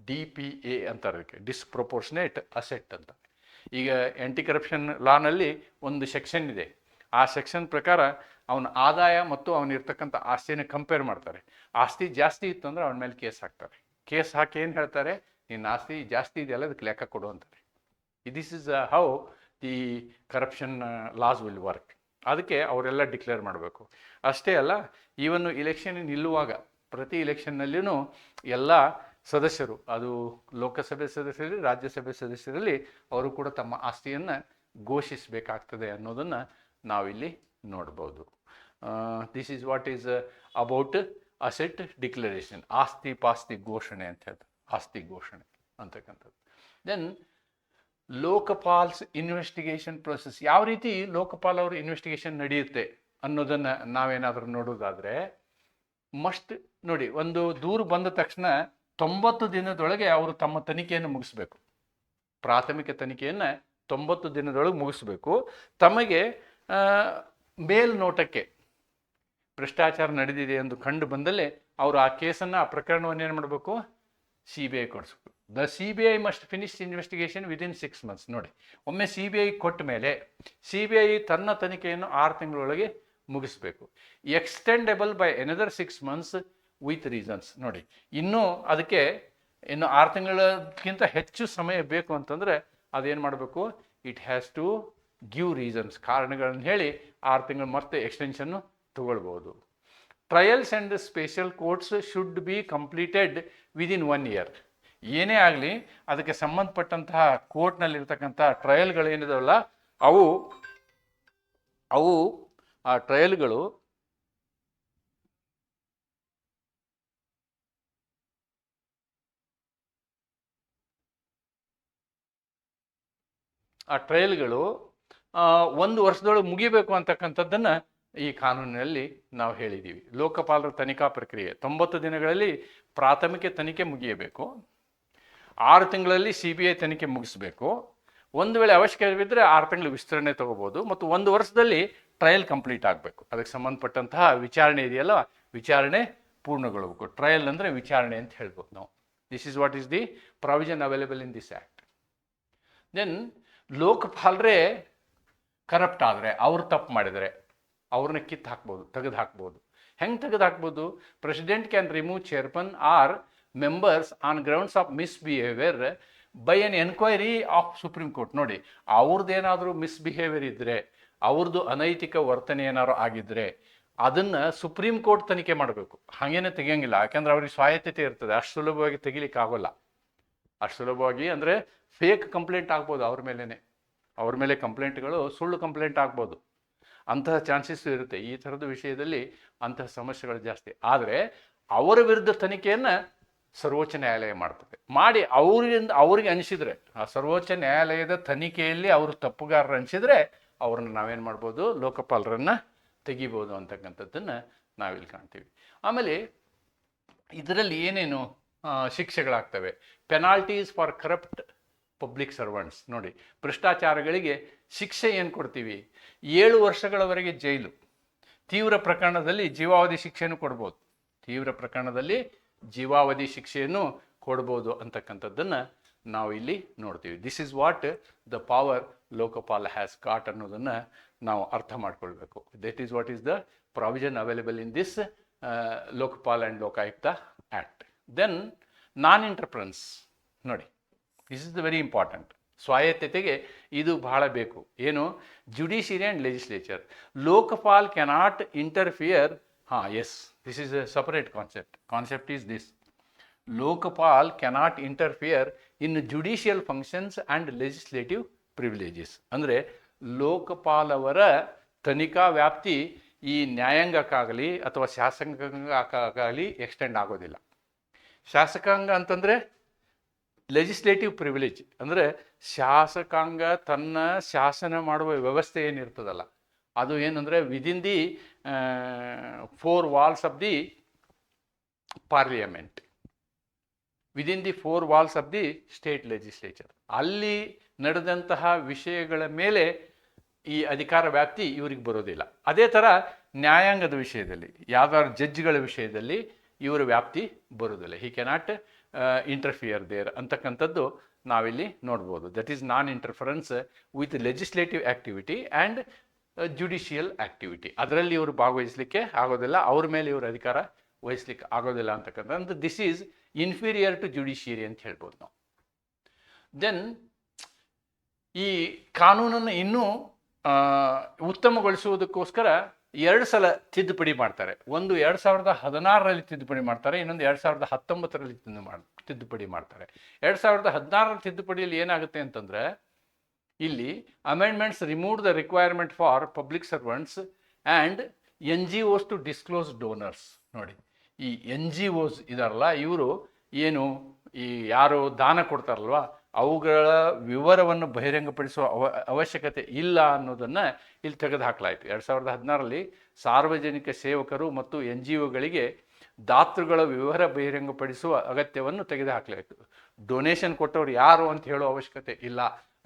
DPA ಅಂತಾರೆ ಅದಕ್ಕೆ, ಡಿಸ್ಪ್ರಪೋರ್ಷನೇಟ್ ಅಸೆಟ್ ಅಂತ. ಈಗ ಆ್ಯಂಟಿ ಕರಪ್ಷನ್ ಲಾನಲ್ಲಿ ಒಂದು ಸೆಕ್ಷನ್ ಇದೆ. ಆ ಸೆಕ್ಷನ್ ಪ್ರಕಾರ ಅವನ ಆದಾಯ ಮತ್ತು ಅವನಿರ್ತಕ್ಕಂಥ ಆಸ್ತಿಯನ್ನು ಕಂಪೇರ್ ಮಾಡ್ತಾರೆ. ಆಸ್ತಿ ಜಾಸ್ತಿ ಇತ್ತು ಅಂದರೆ ಅವನ ಮೇಲೆ ಕೇಸ್ ಹಾಕ್ತಾರೆ. ಕೇಸ್ ಹಾಕಿ ಏನು ಹೇಳ್ತಾರೆ, ನಿನ್ನ ಆಸ್ತಿ ಜಾಸ್ತಿ ಇದೆಯಲ್ಲ, ಅದಕ್ಕೆ ಲೆಕ್ಕ ಕೊಡು ಅಂತಾರೆ. This is how the corruption loss will work. ಅದಕ್ಕೆ ಅವರೆಲ್ಲ ಡಿಕ್ಲೇರ್ ಮಾಡಬೇಕು. ಅಷ್ಟೇ ಅಲ್ಲ, ಈವನ್ನು ಇಲೆಕ್ಷನ್ ನಿಲ್ಲುವಾಗ ಪ್ರತಿ ಇಲೆಕ್ಷನ್ನಲ್ಲಿಯೂ ಎಲ್ಲ ಸದಸ್ಯರು, ಅದು ಲೋಕಸಭೆ ಸದಸ್ಯರಲ್ಲಿ, ರಾಜ್ಯಸಭೆ ಸದಸ್ಯರಲ್ಲಿ, ಅವರು ಕೂಡ ತಮ್ಮ ಆಸ್ತಿಯನ್ನು ಘೋಷಿಸಬೇಕಾಗ್ತದೆ ಅನ್ನೋದನ್ನು ನಾವಿಲ್ಲಿ ನೋಡ್ಬೋದು. This is what is about asset declaration, ಆಸ್ತಿ ಪಾಸ್ತಿ ಘೋಷಣೆ ಅಂತ ಹೇಳ್ತಾರೆ, ಆಸ್ತಿ ಘೋಷಣೆ ಅಂತಕ್ಕಂಥದ್ದು. Then Lokpal's investigation process. ಯಾವ ರೀತಿ ಲೋಕಪಾಲ್ ಅವ್ರ ಇನ್ವೆಸ್ಟಿಗೇಷನ್ ನಡೆಯುತ್ತೆ ಅನ್ನೋದನ್ನು ನಾವೇನಾದರೂ ನೋಡೋದಾದರೆ, ಮಸ್ಟ್ ನೋಡಿ, ಒಂದು ದೂರು ಬಂದ ತಕ್ಷಣ 90 ದಿನದೊಳಗೆ ಅವರು ತಮ್ಮ ತನಿಖೆಯನ್ನು ಮುಗಿಸ್ಬೇಕು. ಪ್ರಾಥಮಿಕ ತನಿಖೆಯನ್ನು 90 ದಿನದೊಳಗೆ ಮುಗಿಸ್ಬೇಕು. ತಮಗೆ ಮೇಲ್ನೋಟಕ್ಕೆ ಭ್ರಷ್ಟಾಚಾರ ನಡೆದಿದೆ ಎಂದು ಕಂಡು ಬಂದಲ್ಲೇ ಅವರು ಆ ಕೇಸನ್ನು, ಆ ಪ್ರಕರಣವನ್ನು ಏನು ಮಾಡಬೇಕು, CBI ಕೊಡಿಸ್ಬೇಕು. The CBI must finish investigation within 6 months. ನೋಡಿ, ಒಮ್ಮೆ CBI ಕೊಟ್ಟ ಮೇಲೆ CBI ತನ್ನ ತನಿಖೆಯನ್ನು 6 ತಿಂಗಳೊಳಗೆ ಮುಗಿಸ್ಬೇಕು. Extendable by another 6 months with reasons. ನೋಡಿ, ಇನ್ನೂ ಅದಕ್ಕೆ 6 ತಿಂಗಳಕ್ಕಿಂತ ಹೆಚ್ಚು ಸಮಯ ಬೇಕು ಅಂತಂದರೆ ಅದೇನು ಮಾಡಬೇಕು, it has to give reasons, ಕಾರಣಗಳನ್ನು ಹೇಳಿ 6 ತಿಂಗಳು ಮತ್ತೆ ಎಕ್ಸ್ಟೆನ್ಷನ್ನು ತಗೊಳ್ಬೋದು. Trials and special courts should be completed within 1 year. ಏನೇ ಆಗಲಿ ಅದಕ್ಕೆ ಸಂಬಂಧಪಟ್ಟಂತಹ ಕೋರ್ಟ್ನಲ್ಲಿರ್ತಕ್ಕಂಥ ಟ್ರಯಲ್ಗಳೇನಿದಾವಲ್ಲ, ಅವು ಆ ಟ್ರಯಲ್ಗಳು ಆ ಟ್ರಯಲ್ಗಳು 1 ವರ್ಷದೊಳಗೆ ಮುಗಿಬೇಕು ಅಂತಕ್ಕಂಥದ್ದನ್ನು ಈ ಕಾನೂನಿನಲ್ಲಿ ನಾವು ಹೇಳಿದ್ದೀವಿ. ಲೋಕಪಾಲರ ತನಿಖಾ ಪ್ರಕ್ರಿಯೆ 90 ದಿನಗಳಲ್ಲಿ ಪ್ರಾಥಮಿಕ ತನಿಖೆ ಮುಗಿಯಬೇಕು, 6 ತಿಂಗಳಲ್ಲಿ CBI ತನಿಖೆ ಮುಗಿಸ್ಬೇಕು. ಒಂದು ವೇಳೆ ಅವಶ್ಯಕವಿದ್ದರೆ 6 ತಿಂಗಳು ವಿಸ್ತರಣೆ ತಗೋಬೋದು, ಮತ್ತು 1 ವರ್ಷದಲ್ಲಿ ಟ್ರಯಲ್ ಕಂಪ್ಲೀಟ್ ಆಗಬೇಕು. ಅದಕ್ಕೆ ಸಂಬಂಧಪಟ್ಟಂತಹ ವಿಚಾರಣೆ ಇದೆಯಲ್ಲ, ವಿಚಾರಣೆ ಪೂರ್ಣಗೊಳ್ಳಬೇಕು. ಟ್ರಯಲ್ ಅಂದರೆ ವಿಚಾರಣೆ ಅಂತ ಹೇಳ್ಬೋದು ನಾವು. This is what is the provision available in this act. Then ಲೋಕಪಾಲರೇ ಕರಪ್ಟ್ ಆದರೆ, ಅವರು ತಪ್ಪು ಮಾಡಿದರೆ ಅವ್ರನ್ನ ಕಿತ್ತು ಹಾಕ್ಬೋದು, ತೆಗೆದು ಹಾಕ್ಬೋದು. ಹೆಂಗೆ ತೆಗೆದು ಹಾಕ್ಬೋದು? President can remove chairman or members on grounds of misbehaviour by an enquiry of supreme court. ನೋಡಿ, ಅವ್ರದ್ದೇನಾದರೂ ಮಿಸ್ಬಿಹೇವಿಯರ್ ಇದ್ದರೆ, ಅವ್ರದ್ದು ಅನೈತಿಕ ವರ್ತನೆ ಏನಾದ್ರು ಆಗಿದ್ದರೆ ಅದನ್ನು ಸುಪ್ರೀಂ ಕೋರ್ಟ್ ತನಿಖೆ ಮಾಡಬೇಕು. ಹಾಗೇನೆ ತೆಗಿಯೋಂಗಿಲ್ಲ, ಯಾಕೆಂದ್ರೆ ಅವ್ರಿಗೆ ಸ್ವಾಯತ್ತತೆ ಇರ್ತದೆ. ಅಷ್ಟು ಸುಲಭವಾಗಿ ತೆಗಿಲಿಕ್ಕೆ ಆಗೋಲ್ಲ. ಅಷ್ಟು ಸುಲಭವಾಗಿ ಅಂದರೆ ಫೇಕ್ ಕಂಪ್ಲೇಂಟ್ ಆಗ್ಬೋದು ಅವ್ರ ಮೇಲೆ ಕಂಪ್ಲೇಂಟ್ಗಳು ಸುಳ್ಳು ಕಂಪ್ಲೇಂಟ್ ಆಗ್ಬೋದು. ಅಂತಹ ಚಾನ್ಸಸ್ ಇರುತ್ತೆ. ಈ ಥರದ ವಿಷಯದಲ್ಲಿ ಅಂತಹ ಸಮಸ್ಯೆಗಳು ಜಾಸ್ತಿ. ಆದರೆ ಅವರ ವಿರುದ್ಧ ತನಿಖೆಯನ್ನು ಸರ್ವೋಚ್ಚ ನ್ಯಾಯಾಲಯ ಮಾಡ್ತದೆ. ಮಾಡಿ ಅವ್ರಿಗೆ ಅನಿಸಿದರೆ, ಆ ಸರ್ವೋಚ್ಚ ನ್ಯಾಯಾಲಯದ ತನಿಖೆಯಲ್ಲಿ ಅವರು ತಪ್ಪುಗಾರರು ಅನಿಸಿದರೆ ಅವ್ರನ್ನ ನಾವೇನು ಮಾಡ್ಬೋದು, ಲೋಕಪಾಲರನ್ನು ತೆಗಿಬೋದು ಅಂತಕ್ಕಂಥದ್ದನ್ನು ನಾವಿಲ್ಲಿ ಕಾಣ್ತೀವಿ. ಆಮೇಲೆ ಇದರಲ್ಲಿ ಏನೇನು ಶಿಕ್ಷೆಗಳಾಗ್ತವೆ? Penalties for corrupt public servants. ನೋಡಿ, ಭ್ರಷ್ಟಾಚಾರಗಳಿಗೆ ಶಿಕ್ಷೆ ಏನು ಕೊಡ್ತೀವಿ? 7 ವರ್ಷಗಳವರೆಗೆ ಜೈಲು, ತೀವ್ರ ಪ್ರಕರಣದಲ್ಲಿ ಜೀವಾವಧಿ ಶಿಕ್ಷೆಯನ್ನು ಕೊಡ್ಬೋದು. ಜೀವಾವಧಿ ಶಿಕ್ಷೆಯನ್ನು ಕೊಡ್ಬೋದು ಅಂತಕ್ಕಂಥದ್ದನ್ನು ನಾವು ಇಲ್ಲಿ ನೋಡ್ತೀವಿ. This is what the power Lokpal has got ಅನ್ನೋದನ್ನು ನಾವು ಅರ್ಥ ಮಾಡ್ಕೊಳ್ಬೇಕು. That is what is the provision available in this Lokpal and Lokayukta act. Then non interference. ನೋಡಿ, this is the very important. ಸ್ವಾಯತ್ತತೆಗೆ ಇದು ಬಹಳ ಬೇಕು. ಏನು? Judiciary and legislature. Lokpal cannot interfere. Yes, this is a separate concept. Concept is this: Lokpal cannot interfere in judicial functions and legislative privileges. ಅಂದರೆ ಲೋಕಪಾಲ್ ಅವರ ತನಿಖಾ ವ್ಯಾಪ್ತಿ ಈ ನ್ಯಾಯಾಂಗಕ್ಕಾಗಲಿ ಅಥವಾ ಶಾಸಕಾಂಗಕ್ಕಾಗಲಿ ಎಕ್ಸ್ಟೆಂಡ್ ಆಗೋದಿಲ್ಲ. ಶಾಸಕಾಂಗ ಅಂತಂದರೆ ಲೆಜಿಸ್ಲೇಟಿವ್ ಪ್ರಿವಿಲೇಜ್, ಅಂದರೆ ಶಾಸಕಾಂಗ ತನ್ನ ಶಾಸನ ಮಾಡುವ ವ್ಯವಸ್ಥೆ ಏನಿರ್ತದಲ್ಲ ಅದು ಏನಂದರೆ within the 4 walls of the parliament, within the 4 walls of the state legislature. ಅಲ್ಲಿ ನಡೆದಂತಹ ವಿಷಯಗಳ ಮೇಲೆ ಈ ಅಧಿಕಾರ ವ್ಯಾಪ್ತಿ ಇವ್ರಿಗೆ ಬರೋದಿಲ್ಲ. ಅದೇ ಥರ ನ್ಯಾಯಾಂಗದ ವಿಷಯದಲ್ಲಿ ಯಾವ್ದಾದ್ರು ಜಡ್ಜ್ಗಳ ವಿಷಯದಲ್ಲಿ ಇವರ ವ್ಯಾಪ್ತಿ ಬರೋದಿಲ್ಲ. ಹಿ ಕೆನಾಟ್ ಇಂಟರ್ಫಿಯರ್ ದೇರ್ ಅಂತಕ್ಕಂಥದ್ದು ನಾವಿಲ್ಲಿ ನೋಡ್ಬೋದು. That is non interference with legislative activity and judicial activity. ಅದರಲ್ಲಿ ಇವರು ಭಾಗವಹಿಸಲಿಕ್ಕೆ ಆಗೋದಿಲ್ಲ, ಅವ್ರ ಮೇಲೆ ಇವರು ಅಧಿಕಾರ ವಹಿಸ್ಲಿಕ್ಕೆ ಆಗೋದಿಲ್ಲ ಅಂತಕ್ಕಂಥ this is inferior to judiciary ಅಂತ ಹೇಳ್ಬೋದು ನಾವು. ದೆನ್ ಈ ಕಾನೂನನ್ನು ಇನ್ನೂ ಉತ್ತಮಗೊಳಿಸುವುದಕ್ಕೋಸ್ಕರ 2 ಸಲ ತಿದ್ದುಪಡಿ ಮಾಡ್ತಾರೆ. ಒಂದು 2016ರಲ್ಲಿ ತಿದ್ದುಪಡಿ ಮಾಡ್ತಾರೆ, ಇನ್ನೊಂದು 2019ರಲ್ಲಿ ತಿದ್ದುಪಡಿ ಮಾಡ್ತಾರೆ. 2016ರ ತಿದ್ದುಪಡಿಯಲ್ಲಿ ಏನಾಗುತ್ತೆ ಅಂತಂದರೆ, ಇಲ್ಲಿ amendments remove the requirement for public servants and NGOs to disclose donors. ನೋಡಿ, ಈ NGOs ಇದಾರಲ್ಲ, ಇವರು ಏನು ಈ ಯಾರು ದಾನ ಕೊಡ್ತಾರಲ್ವ ಅವುಗಳ ವಿವರವನ್ನು ಬಹಿರಂಗಪಡಿಸುವ ಅವಶ್ಯಕತೆ ಇಲ್ಲ ಅನ್ನೋದನ್ನು ಇಲ್ಲಿ ತೆಗೆದುಹಾಕಲಾಯಿತು. 2016ರಲ್ಲಿ ಸಾರ್ವಜನಿಕ ಸೇವಕರು ಮತ್ತು NGOಗಳಿಗೆ ದಾತೃಗಳ ವಿವರ ಬಹಿರಂಗಪಡಿಸುವ ಅಗತ್ಯವನ್ನು ತೆಗೆದುಹಾಕಲಾಯಿತು. ಡೊನೇಷನ್ ಕೊಟ್ಟವ್ರು ಯಾರು ಅಂತ ಹೇಳೋ ಅವಶ್ಯಕತೆ ಇಲ್ಲ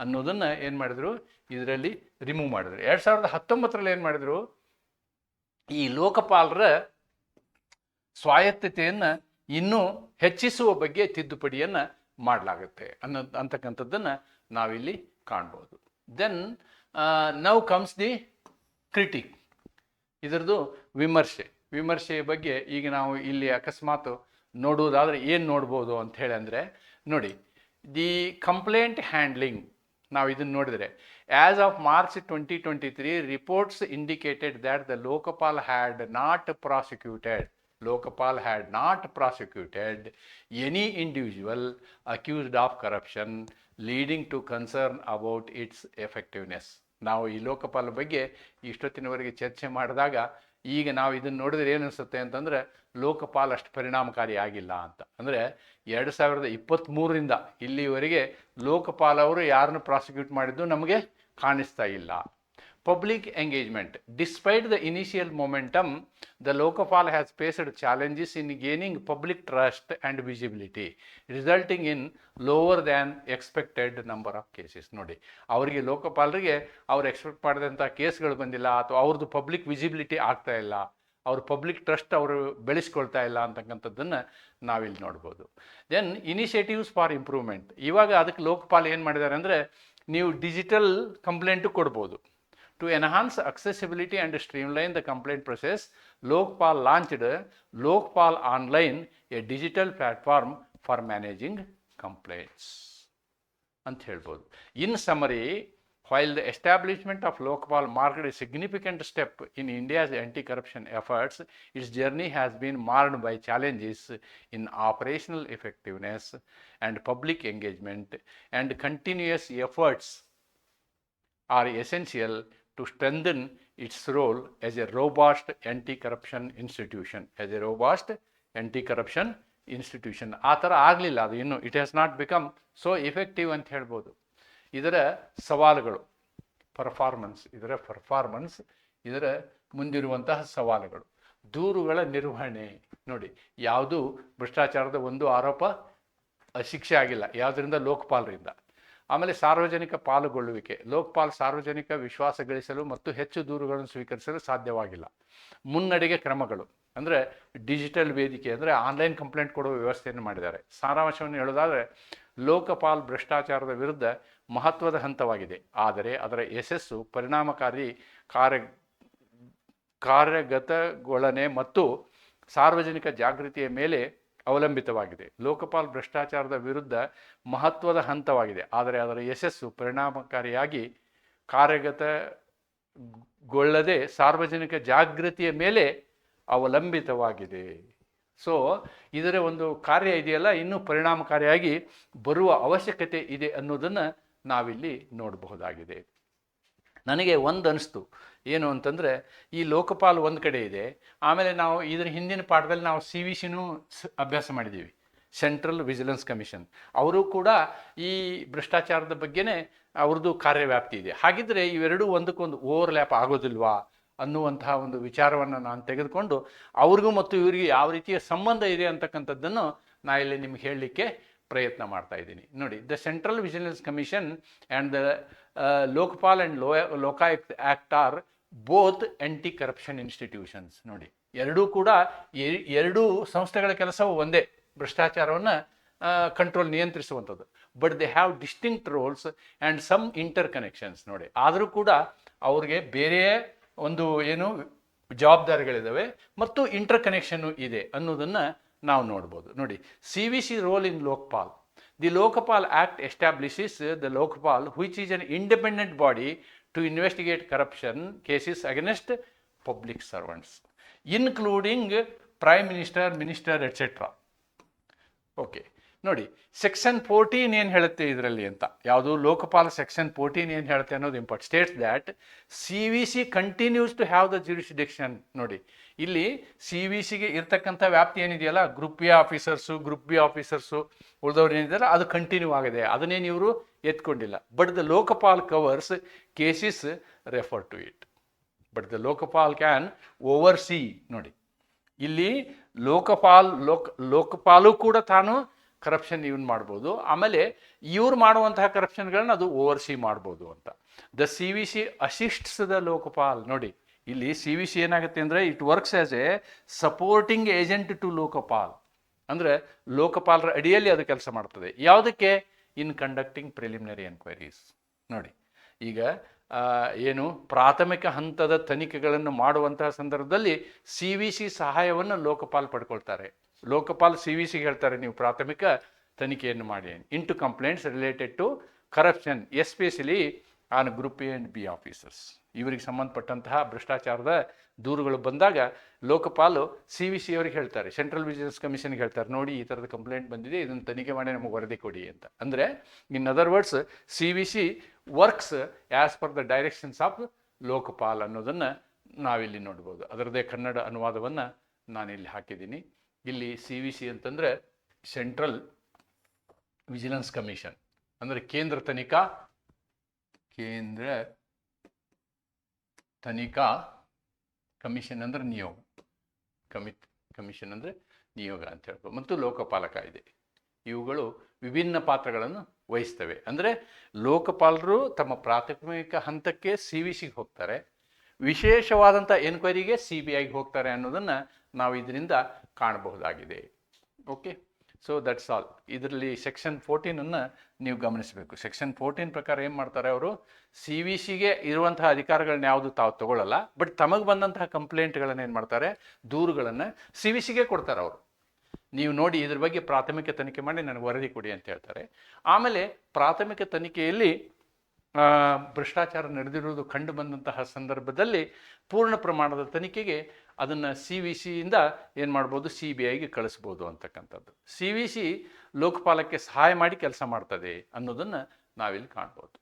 ಅನ್ನೋದನ್ನು ಏನು ಮಾಡಿದರು, ಇದರಲ್ಲಿ ರಿಮೂವ್ ಮಾಡಿದ್ರು. 2019ರಲ್ಲಿ ಏನು ಮಾಡಿದರು, ಈ ಲೋಕಪಾಲರ ಸ್ವಾಯತ್ತತೆಯನ್ನು ಇನ್ನೂ ಹೆಚ್ಚಿಸುವ ಬಗ್ಗೆ ತಿದ್ದುಪಡಿಯನ್ನು ಮಾಡಲಾಗುತ್ತೆ ಅಂತಕ್ಕಂಥದ್ದನ್ನು ನಾವಿಲ್ಲಿ ಕಾಣ್ಬೋದು. Then now comes the critic. ಇದರದ್ದು ವಿಮರ್ಶೆಯ ಬಗ್ಗೆ ಈಗ ನಾವು ಇಲ್ಲಿ ಅಕಸ್ಮಾತ್ ನೋಡುವುದಾದರೆ ಏನು ನೋಡ್ಬೋದು ಅಂತ ಹೇಳಿ ಅಂದರೆ, ನೋಡಿ, ದಿ ಕಂಪ್ಲೇಂಟ್ ಹ್ಯಾಂಡ್ಲಿಂಗ್ ನಾವು ಇದನ್ನು ನೋಡಿದರೆ, as of March 2023 reports indicated that the Lokpal had not prosecuted any individual accused of corruption leading to concern about its effectiveness. ನಾವು ಈ ಲೋಕಪಾಲ ಬಗ್ಗೆ ಇಷ್ಟೊತ್ತಿನವರೆಗೆ ಚರ್ಚೆ ಮಾಡಿದಾಗ ಈಗ ನಾವು ಇದನ್ನು ನೋಡಿದ್ರೆ ಏನು ಅನಿಸುತ್ತೆ ಅಂತಂದರೆ, ಲೋಕಪಾಲ್ ಅಷ್ಟು ಪರಿಣಾಮಕಾರಿ ಆಗಿಲ್ಲ ಅಂತ. ಅಂದರೆ 2023ರಿಂದ ಇಲ್ಲಿವರೆಗೆ ಲೋಕಪಾಲ್ ಅವರು ಯಾರನ್ನು ಪ್ರಾಸಿಕ್ಯೂಟ್ ಮಾಡಿದ್ದು ನಮಗೆ ಕಾಣಿಸ್ತಾ ಇಲ್ಲ. Public engagement. Despite the initial momentum, the Lokapal has faced challenges in gaining public trust and visibility, resulting in lower than expected number of cases. ನೋಡಿ, ಅವರಿಗೆ ಲೋಕಪಾಲರಿಗೆ ಅವ್ರು ಎಕ್ಸ್ಪೆಕ್ಟ್ ಮಾಡಿದಂಥ ಕೇಸ್ಗಳು ಬಂದಿಲ್ಲ, ಅಥವಾ ಅವ್ರದ್ದು ಪಬ್ಲಿಕ್ ವಿಸಿಬಿಲಿಟಿ ಆಗ್ತಾ ಇಲ್ಲ, ಅವ್ರ ಪಬ್ಲಿಕ್ ಟ್ರಸ್ಟ್ ಅವರು ಬೆಳೆಸ್ಕೊಳ್ತಾ ಇಲ್ಲ ಅಂತಕ್ಕಂಥದ್ದನ್ನು ನಾವಿಲ್ಲಿ ನೋಡ್ಬೋದು. Then initiatives for improvement. ಇವಾಗ ಅದಕ್ಕೆ ಲೋಕಪಾಲ್ ಏನು ಮಾಡಿದ್ದಾರೆ ಅಂದರೆ, ನೀವು ಡಿಜಿಟಲ್ ಕಂಪ್ಲೇಂಟು ಕೊಡ್ಬೋದು. To enhance accessibility and streamline the complaint process, Lokpal launched Lokpal Online, a digital platform for managing complaints. ಅಂತ ಹೇಳ್ಬೋದು. In summary, while the establishment of Lokpal marked a significant step in India's anti-corruption efforts, its journey has been marred by challenges in operational effectiveness and public engagement, and continuous efforts are essential to strengthen its role as a robust anti-corruption institution. ಆ ಥರ ಆಗಲಿಲ್ಲ ಅದು ಇನ್ನು. It has not become so effective ಅಂತ ಹೇಳ್ಬೋದು. ಇದರ ಸವಾಲುಗಳು, ಇದರ ಮುಂದಿರುವಂತಹ ಸವಾಲುಗಳು, ದೂರುಗಳ ನಿರ್ವಹಣೆ. ನೋಡಿ, ಯಾವುದು ಭ್ರಷ್ಟಾಚಾರದ ಒಂದು ಆರೋಪ ಶಿಕ್ಷೆ ಆಗಿಲ್ಲ ಯಾವುದರಿಂದ, ಲೋಕಪಾಲರಿಂದ. ಆಮೇಲೆ ಸಾರ್ವಜನಿಕ ಪಾಲ್ಗೊಳ್ಳುವಿಕೆ. ಲೋಕಪಾಲ್ ಸಾರ್ವಜನಿಕ ವಿಶ್ವಾಸ ಗಳಿಸಲು ಮತ್ತು ಹೆಚ್ಚು ದೂರುಗಳನ್ನು ಸ್ವೀಕರಿಸಲು ಸಾಧ್ಯವಾಗಿಲ್ಲ. ಮುನ್ನಡೆಗೆ ಕ್ರಮಗಳು ಅಂದರೆ ಡಿಜಿಟಲ್ ವೇದಿಕೆ, ಅಂದರೆ ಆನ್ಲೈನ್ ಕಂಪ್ಲೇಂಟ್ ಕೊಡುವ ವ್ಯವಸ್ಥೆಯನ್ನು ಮಾಡಿದ್ದಾರೆ. ಸಾರಾಂಶವನ್ನು ಹೇಳೋದಾದರೆ, ಲೋಕಪಾಲ್ ಭ್ರಷ್ಟಾಚಾರದ ವಿರುದ್ಧ ಮಹತ್ವದ ಹಂತವಾಗಿದೆ, ಆದರೆ ಅದರ ಯಶಸ್ಸು ಪರಿಣಾಮಕಾರಿ ಕಾರ್ಯಗತಗೊಳ್ಳನೆ ಮತ್ತು ಸಾರ್ವಜನಿಕ ಜಾಗೃತಿಯ ಮೇಲೆ ಅವಲಂಬಿತವಾಗಿದೆ. ಲೋಕಪಾಲ್ ಭ್ರಷ್ಟಾಚಾರದ ವಿರುದ್ಧ ಮಹತ್ವದ ಹಂತವಾಗಿದೆ, ಆದರೆ ಅದರ ಯಶಸ್ಸು ಪರಿಣಾಮಕಾರಿಯಾಗಿ ಕಾರ್ಯಗತಗೊಳ್ಳದೆ ಸಾರ್ವಜನಿಕ ಜಾಗೃತಿಯ ಮೇಲೆ ಅವಲಂಬಿತವಾಗಿದೆ. ಸೊ ಇದರ ಒಂದು ಕಾರ್ಯ ಇದೆಯಲ್ಲ, ಇನ್ನೂ ಪರಿಣಾಮಕಾರಿಯಾಗಿ ಬರುವ ಅವಶ್ಯಕತೆ ಇದೆ ಅನ್ನೋದನ್ನು ನಾವಿಲ್ಲಿ ನೋಡಬಹುದಾಗಿದೆ. ನನಗೆ ಒಂದು ಅನಿಸ್ತು ಏನು ಅಂತಂದರೆ, ಈ ಲೋಕಪಾಲ್ ಒಂದು ಕಡೆ ಇದೆ, ಆಮೇಲೆ ನಾವು ಇದರ ಹಿಂದಿನ ಪಾಠದಲ್ಲಿ ನಾವು CVCನೂ ಅಭ್ಯಾಸ ಮಾಡಿದ್ದೀವಿ, ಸೆಂಟ್ರಲ್ ವಿಜಿಲೆನ್ಸ್ ಕಮಿಷನ್. ಅವರು ಕೂಡ ಈ ಭ್ರಷ್ಟಾಚಾರದ ಬಗ್ಗೆನೇ ಅವ್ರದ್ದು ಕಾರ್ಯವ್ಯಾಪ್ತಿ ಇದೆ. ಹಾಗಿದ್ರೆ ಇವೆರಡೂ ಒಂದಕ್ಕೊಂದು ಓವರ್ಲ್ಯಾಪ್ ಆಗೋದಿಲ್ವಾ ಅನ್ನುವಂತಹ ಒಂದು ವಿಚಾರವನ್ನು ನಾನು ತೆಗೆದುಕೊಂಡು ಅವ್ರಿಗೂ ಮತ್ತು ಇವರಿಗೆ ಯಾವ ರೀತಿಯ ಸಂಬಂಧ ಇದೆ ಅಂತಕ್ಕಂಥದ್ದನ್ನು ನಾ ಇಲ್ಲಿ ನಿಮ್ಗೆ ಹೇಳಲಿಕ್ಕೆ ಪ್ರಯತ್ನ ಮಾಡ್ತಾ ಇದ್ದೀನಿ. ನೋಡಿ, the central vigilance commission and the Lokpal and Lokayukta act are both anti corruption institutions. ನೋಡಿ, ಎರಡೂ ಕೂಡ ಎರಡೂ ಸಂಸ್ಥೆಗಳ ಕೆಲಸವು ಒಂದೇ, ಭ್ರಷ್ಟಾಚಾರವನ್ನು ಕಂಟ್ರೋಲ್ ನಿಯಂತ್ರಿಸುವಂಥದ್ದು. But they have distinct roles and some interconnections. ನೋಡಿ, ಆದರೂ ಕೂಡ ಅವ್ರಿಗೆ ಬೇರೆ ಒಂದು ಏನು ಜವಾಬ್ದಾರಿಗಳಿದ್ದಾವೆ ಮತ್ತು ಇಂಟರ್ ಕನೆಕ್ಷನ್ನು ಇದೆ ಅನ್ನೋದನ್ನು ನಾವು ನೋಡ್ಬೋದು. ನೋಡಿ, CVC role in Lokpal. The Lokpal act establishes the Lokpal which is an independent body to investigate corruption cases against public servants including prime minister etcetera. Okay, ನೋಡಿ, ಸೆಕ್ಷನ್ 14 ಏನು ಹೇಳುತ್ತೆ ಇದರಲ್ಲಿ ಅಂತ, ಯಾವುದು ಲೋಕಪಾಲ್ ಸೆಕ್ಷನ್ 14 ಏನು ಹೇಳುತ್ತೆ ಅನ್ನೋದು important. States that CVC continues to have the jurisdiction. ನೋಡಿ, ಇಲ್ಲಿ CVCಗೆ ಇರ್ತಕ್ಕಂಥ ವ್ಯಾಪ್ತಿ ಏನಿದೆಯಲ್ಲ, group A officers, group B officers, ಉಳಿದವ್ರು ಏನಿದ್ದಾರೆ ಅದು ಕಂಟಿನ್ಯೂ ಆಗಿದೆ, ಅದನ್ನೇನು ಇವರು ಎತ್ಕೊಂಡಿಲ್ಲ. But the Lokpal covers cases refer to it. But the Lokpal can oversee. ನೋಡಿ, ಇಲ್ಲಿ ಲೋಕಪಾಲು ಕೂಡ ತಾನು ಕರಪ್ಷನ್ ಇವನ್ ಮಾಡ್ಬೋದು, ಆಮೇಲೆ ಇವ್ರು ಮಾಡುವಂತಹ ಕರಪ್ಷನ್ಗಳನ್ನ ಅದು ಓವರ್ಸಿ ಮಾಡ್ಬೋದು ಅಂತ. The CVC assists the Lokpal. ನೋಡಿ, ಇಲ್ಲಿ CVC ಏನಾಗುತ್ತೆ ಅಂದರೆ it works as a supporting agent to Lokpal. ಅಂದರೆ ಲೋಕಪಾಲರ ಅಡಿಯಲ್ಲಿ ಅದು ಕೆಲಸ ಮಾಡ್ತದೆ. ಯಾವುದಕ್ಕೆ? In conducting preliminary enquiries. ನೋಡಿ, ಈಗ ಏನು ಪ್ರಾಥಮಿಕ ಹಂತದ ತನಿಖೆಗಳನ್ನು ಮಾಡುವಂತಹ ಸಂದರ್ಭದಲ್ಲಿ CVC ಸಹಾಯವನ್ನು ಲೋಕಪಾಲ್ ಪಡ್ಕೊಳ್ತಾರೆ. ಲೋಕಪಾಲ್ CVCಗೆ ಹೇಳ್ತಾರೆ, ನೀವು ಪ್ರಾಥಮಿಕ ತನಿಖೆಯನ್ನು ಮಾಡಿ into complaints related to corruption especially on group A and B officers. ಇವರಿಗೆ ಸಂಬಂಧಪಟ್ಟಂತಹ ಭ್ರಷ್ಟಾಚಾರದ ದೂರುಗಳು ಬಂದಾಗ ಲೋಕಪಾಲು CVC ಅವರಿಗೆ ಹೇಳ್ತಾರೆ, ಸೆಂಟ್ರಲ್ ವಿಜಿಲೆನ್ಸ್ ಕಮಿಷನ್ಗೆ ಹೇಳ್ತಾರೆ, ನೋಡಿ ಈ ಥರದ ಕಂಪ್ಲೇಂಟ್ ಬಂದಿದೆ, ಇದನ್ನು ತನಿಖೆ ಮಾಡಿ ನಮಗೆ ವರದಿ ಕೊಡಿ ಅಂತ. ಅಂದರೆ in other words CVC works as per the directions of Lokpal ಅನ್ನೋದನ್ನು ನಾವಿಲ್ಲಿ ನೋಡ್ಬೋದು. ಅದರದ್ದೇ ಕನ್ನಡ ಅನುವಾದವನ್ನು ನಾನಿಲ್ಲಿ ಹಾಕಿದ್ದೀನಿ. ಇಲ್ಲಿ CVC ಅಂತಂದರೆ ಸೆಂಟ್ರಲ್ ವಿಜಿಲೆನ್ಸ್ ಕಮಿಷನ್, ಅಂದರೆ ಕೇಂದ್ರ ತನಿಖಾ ಕಮಿಷನ್ ಅಂದರೆ ನಿಯೋಗ, ಕಮಿಷನ್ ಅಂದರೆ ನಿಯೋಗ ಅಂತ ಹೇಳ್ಬೋದು. ಮತ್ತು ಲೋಕಪಾಲ ಕಾಯ್ದೆ, ಇವುಗಳು ವಿಭಿನ್ನ ಪಾತ್ರಗಳನ್ನು ವಹಿಸ್ತವೆ. ಅಂದರೆ ಲೋಕಪಾಲರು ತಮ್ಮ ಪ್ರಾಥಮಿಕ ಹಂತಕ್ಕೆ CVCಗೆ ಹೋಗ್ತಾರೆ, ವಿಶೇಷವಾದಂಥ ಎನ್ಕ್ವೈರಿಗೆ CBIಗೆ ಹೋಗ್ತಾರೆ ಅನ್ನೋದನ್ನು ನಾವು ಇದರಿಂದ ಕಾಣಬಹುದಾಗಿದೆ. Okay, so that's all. ಇದರಲ್ಲಿ ಸೆಕ್ಷನ್ 14 ನೀವು ಗಮನಿಸಬೇಕು. ಸೆಕ್ಷನ್ 14 ಪ್ರಕಾರ ಏನು ಮಾಡ್ತಾರೆ ಅವರು, CVCಗೆ ಇರುವಂತಹ ಅಧಿಕಾರಗಳನ್ನ ಯಾವುದು ತಾವು ತಗೊಳ್ಳಲ್ಲ, ಬಟ್ ತಮಗೆ ಬಂದಂತಹ ಕಂಪ್ಲೇಂಟ್ಗಳನ್ನು ಏನು ಮಾಡ್ತಾರೆ, ದೂರುಗಳನ್ನು CVCಗೆ ಕೊಡ್ತಾರೆ ಅವರು. ನೀವು ನೋಡಿ ಇದ್ರ ಬಗ್ಗೆ ಪ್ರಾಥಮಿಕ ತನಿಖೆ ಮಾಡಿ ನನಗೆ ವರದಿ ಕೊಡಿ ಅಂತ ಹೇಳ್ತಾರೆ. ಆಮೇಲೆ ಪ್ರಾಥಮಿಕ ತನಿಖೆಯಲ್ಲಿ ಭ್ರಷ್ಟಾಚಾರ ನಡೆದಿರುವುದು ಕಂಡು ಬಂದಂತಹ ಸಂದರ್ಭದಲ್ಲಿ ಪೂರ್ಣ ಪ್ರಮಾಣದ ತನಿಖೆಗೆ ಅದನ್ನು CVCಯಿಂದ ಏನು ಮಾಡ್ಬೋದು, CBIಗೆ ಕಳಿಸ್ಬೋದು ಅಂತಕ್ಕಂಥದ್ದು. CVC ಲೋಕಪಾಲಕ್ಕೆ ಸಹಾಯ ಮಾಡಿ ಕೆಲಸ ಮಾಡ್ತದೆ ಅನ್ನೋದನ್ನು ನಾವಿಲ್ಲಿ ಕಾಣ್ಬೋದು.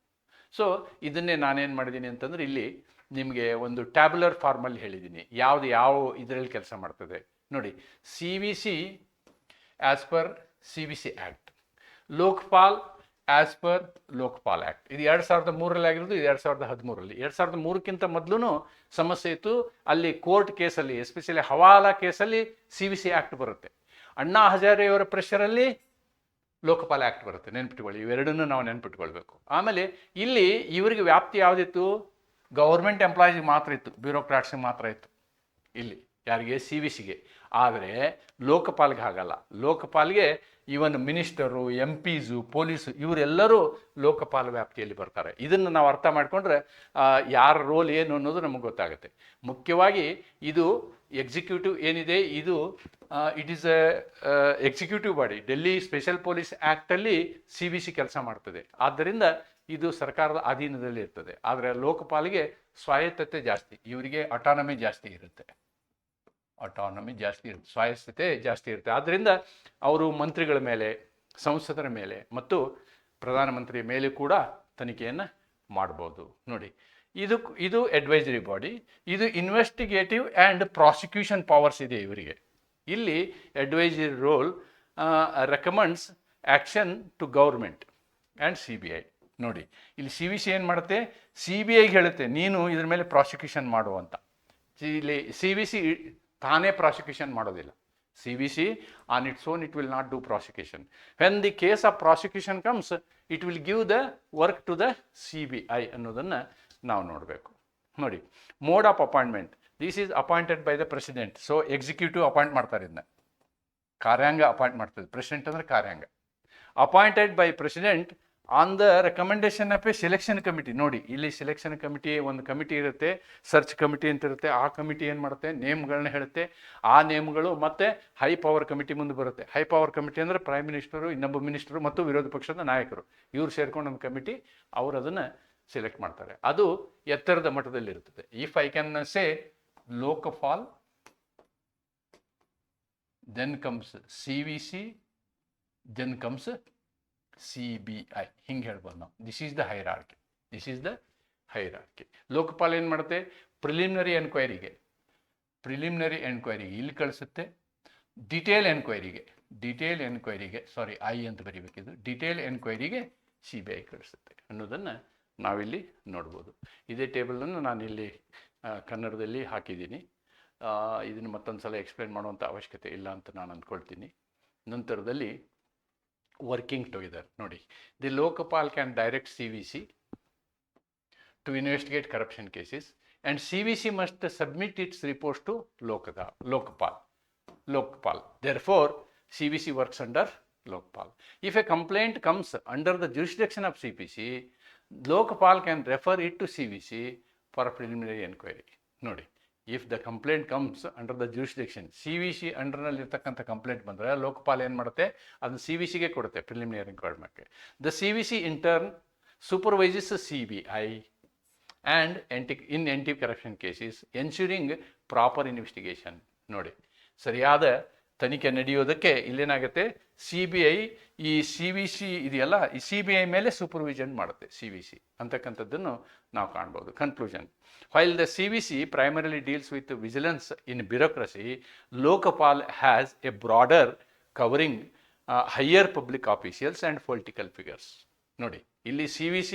ಸೊ ಇದನ್ನೇ ನಾನೇನು ಮಾಡಿದ್ದೀನಿ ಅಂತಂದರೆ, ಇಲ್ಲಿ ನಿಮಗೆ ಒಂದು ಟ್ಯಾಬ್ಯುಲರ್ ಫಾರ್ಮಲ್ಲಿ ಹೇಳಿದ್ದೀನಿ ಯಾವ ಇದರಲ್ಲಿ ಕೆಲಸ ಮಾಡ್ತದೆ. ನೋಡಿ, CVC as per CVC act, Lokpal as per Lokpal act. ಇದು 2003ರಲ್ಲಿ ಆಗಿರೋದು, ಇದು 2013ರಲ್ಲಿ. 2003ಕ್ಕಿಂತ ಮೊದಲು ಸಮಸ್ಯೆ ಇತ್ತು. ಅಲ್ಲಿ ಕೋರ್ಟ್ ಕೇಸಲ್ಲಿ, ಎಸ್ಪೆಷಲಿ ಹವಾಲಾ ಕೇಸಲ್ಲಿ CVC ಆ್ಯಕ್ಟ್ ಬರುತ್ತೆ. ಅಣ್ಣಾ ಹಜಾರೆಯವರ ಪ್ರೆಷರಲ್ಲಿ ಲೋಕಪಾಲ್ ಆ್ಯಕ್ಟ್ ಬರುತ್ತೆ. ನೆನ್ಪಿಟ್ಕೊಳ್ಳಿ, ಇವೆರಡನ್ನೂ ನಾವು ನೆನ್ಪಿಟ್ಕೊಳ್ಬೇಕು. ಆಮೇಲೆ ಇಲ್ಲಿ ಇವರಿಗೆ ವ್ಯಾಪ್ತಿ ಯಾವುದಿತ್ತು, ಗೌರ್ಮೆಂಟ್ ಎಂಪ್ಲಾಯೀಸ್ಗೆ ಮಾತ್ರ ಇತ್ತು, ಬ್ಯೂರೋಕ್ರಾಟ್ಸ್ಗೆ ಮಾತ್ರ ಇತ್ತು ಇಲ್ಲಿ, ಯಾರಿಗೆ, CVCಗೆ. ಆದರೆ ಲೋಕಪಾಲ್ಗೆ ಹಾಗಲ್ಲ. ಲೋಕಪಾಲ್ಗೆ ಇವನ್ ಮಿನಿಸ್ಟರು, MPs, ಪೊಲೀಸು ಇವರೆಲ್ಲರೂ ಲೋಕಪಾಲ ವ್ಯಾಪ್ತಿಯಲ್ಲಿ ಬರ್ತಾರೆ. ಇದನ್ನು ನಾವು ಅರ್ಥ ಮಾಡಿಕೊಂಡ್ರೆ ಯಾರ ರೋಲ್ ಏನು ಅನ್ನೋದು ನಮಗೆ ಗೊತ್ತಾಗುತ್ತೆ. ಮುಖ್ಯವಾಗಿ ಇದು ಎಕ್ಸಿಕ್ಯೂಟಿವ್ ಏನಿದೆ ಇದು it is a executive body. Delhi special police ಆ್ಯಕ್ಟಲ್ಲಿ CBC ಕೆಲಸ ಮಾಡ್ತದೆ. ಆದ್ದರಿಂದ ಇದು ಸರ್ಕಾರದ ಅಧೀನದಲ್ಲಿ ಇರ್ತದೆ. ಆದರೆ ಲೋಕಪಾಲ್ಗೆ ಸ್ವಾಯತ್ತತೆ ಜಾಸ್ತಿ, ಇವರಿಗೆ ಅಟಾನಮಿ ಜಾಸ್ತಿ ಇರುತ್ತೆ, ಸ್ವಾಯತ್ತತೆ ಜಾಸ್ತಿ ಇರುತ್ತೆ. ಆದ್ದರಿಂದ ಅವರು ಮಂತ್ರಿಗಳ ಮೇಲೆ, ಸಂಸದರ ಮೇಲೆ ಮತ್ತು ಪ್ರಧಾನಮಂತ್ರಿಯ ಮೇಲೆ ಕೂಡ ತನಿಖೆಯನ್ನು ಮಾಡ್ಬೋದು. ನೋಡಿ, ಇದು ಅಡ್ವೈಸರಿ ಬಾಡಿ, ಇದು ಇನ್ವೆಸ್ಟಿಗೇಟಿವ್ ಆ್ಯಂಡ್ ಪ್ರಾಸಿಕ್ಯೂಷನ್ ಪವರ್ಸ್ ಇದೆ ಇವರಿಗೆ. ಇಲ್ಲಿ advisory role recommends action to government and CBI. ನೋಡಿ, ಇಲ್ಲಿ CBC ಏನು ಮಾಡುತ್ತೆ, CBIಗೆ ಹೇಳುತ್ತೆ ನೀನು ಇದ್ರ ಮೇಲೆ ಪ್ರಾಸಿಕ್ಯೂಷನ್ ಮಾಡು ಅಂತ. ಇಲ್ಲಿ CBC ತಾನೇ ಪ್ರಾಸಿಕ್ಯೂಷನ್ ಮಾಡೋದಿಲ್ಲ. CBC on its own it will not do prosecution. When the case of prosecution comes, it will give the work to the CBI ಅನ್ನೋದನ್ನು ನಾವು ನೋಡಬೇಕು. ನೋಡಿ, mode of appointment, this is appointed by the president. So executive appoint ಮಾಡ್ತಾರೆ, ಇದನ್ನ ಕಾರ್ಯಾಂಗ appoint ಮಾಡ್ತದೆ. President ಅಂದರೆ ಕಾರ್ಯಾಂಗ. Appointed by president on the recommendation of a selection committee. ನೋಡಿ, ಇಲ್ಲಿ ಸೆಲೆಕ್ಷನ್ ಕಮಿಟಿ, ಒಂದು ಕಮಿಟಿ ಇರುತ್ತೆ, ಸರ್ಚ್ ಕಮಿಟಿ ಅಂತ ಇರುತ್ತೆ. ಆ ಕಮಿಟಿ ಏನು ಮಾಡುತ್ತೆ, ನೇಮ್ಗಳನ್ನ ಹೇಳುತ್ತೆ. ಆ ನೇಮ್ಗಳು ಮತ್ತೆ ಹೈ ಪವರ್ ಕಮಿಟಿ ಮುಂದೆ ಬರುತ್ತೆ. ಹೈ ಪವರ್ ಕಮಿಟಿ ಅಂದರೆ ಪ್ರೈಮ್ ಮಿನಿಸ್ಟರು, ಇನ್ನೊಬ್ಬ ಮಿನಿಸ್ಟರು ಮತ್ತು ವಿರೋಧ ಪಕ್ಷದ ನಾಯಕರು, ಇವ್ರು ಸೇರ್ಕೊಂಡು ಒಂದು ಕಮಿಟಿ, ಅವರು ಅದನ್ನು ಸೆಲೆಕ್ಟ್ ಮಾಡ್ತಾರೆ. ಅದು ಎತ್ತರದ ಮಟ್ಟದಲ್ಲಿ ಇರ್ತದೆ. If I can say Lokpal, then comes CBC, then comes CBI, ಹಿಂಗೆ ಹೇಳ್ಬೋದು ನಾವು. This is the hierarchy. Lokpal ಏನು ಮಾಡುತ್ತೆ, ಪ್ರಿಲಿಮಿನರಿ ಎನ್ಕ್ವೈರಿಗೆ ಇಲ್ಲಿ ಕಳಿಸುತ್ತೆ. ಡಿಟೇಲ್ ಎನ್ಕ್ವೈರಿಗೆ ಸಾರಿ ಐ ಅಂತ ಬರೀಬೇಕಿದ್ದು, ಡಿಟೇಲ್ ಎನ್ಕ್ವೈರಿಗೆ CBI ಕಳಿಸುತ್ತೆ ಅನ್ನೋದನ್ನು ನಾವಿಲ್ಲಿ ನೋಡ್ಬೋದು. ಇದೇ ಟೇಬಲನ್ನು ನಾನಿಲ್ಲಿ ಕನ್ನಡದಲ್ಲಿ ಹಾಕಿದ್ದೀನಿ. ಇದನ್ನು ಮತ್ತೊಂದು ಸಲ ಎಕ್ಸ್ಪ್ಲೇನ್ ಮಾಡುವಂಥ ಅವಶ್ಯಕತೆ ಇಲ್ಲ ಅಂತ ನಾನು ಅಂದ್ಕೊಳ್ತೀನಿ. ನಂತರದಲ್ಲಿ ವರ್ಕಿಂಗ್ ಟುಗೆದರ್. ನೋಡಿ, the Lokpal can direct CBC to investigate corruption cases and CBC must submit its reports to Lokpal. Therefore, CBC works under Lokpal. If a complaint comes under the jurisdiction of CBC, Lokpal can refer it to CBC for a preliminary inquiry. ನೋಡಿ, if the complaint comes under the jurisdiction, CBC ಅಂಡರ್ನಲ್ಲಿರ್ತಕ್ಕಂಥ complaint ಬಂದರೆ ಲೋಕಪಾಲ್ ಏನು ಮಾಡುತ್ತೆ, ಅದನ್ನು CBCಗೆ ಕೊಡುತ್ತೆ preliminary ಇನ್ಕ್ವೈರಿಗೆ. The CBC in turn supervises CBI and anti corruption cases ensuring proper investigation. ನೋಡಿ, ಸರಿಯಾದ ತನಿಖೆ ನಡೆಯೋದಕ್ಕೆ ಇಲ್ಲೇನಾಗುತ್ತೆ, CBI ಈ CBC ಇದೆಯಲ್ಲ, ಈ CBI ಮೇಲೆ ಸೂಪರ್ವಿಷನ್ ಮಾಡುತ್ತೆ CBC ಅಂತಕ್ಕಂಥದ್ದನ್ನು ನಾವು ಕಾಣ್ಬೋದು. Conclusion, while the CBC primarily deals with vigilance in bureaucracy, Lokpal has a broader covering higher public officials and political figures. ನೋಡಿ, ಇಲ್ಲಿ CBC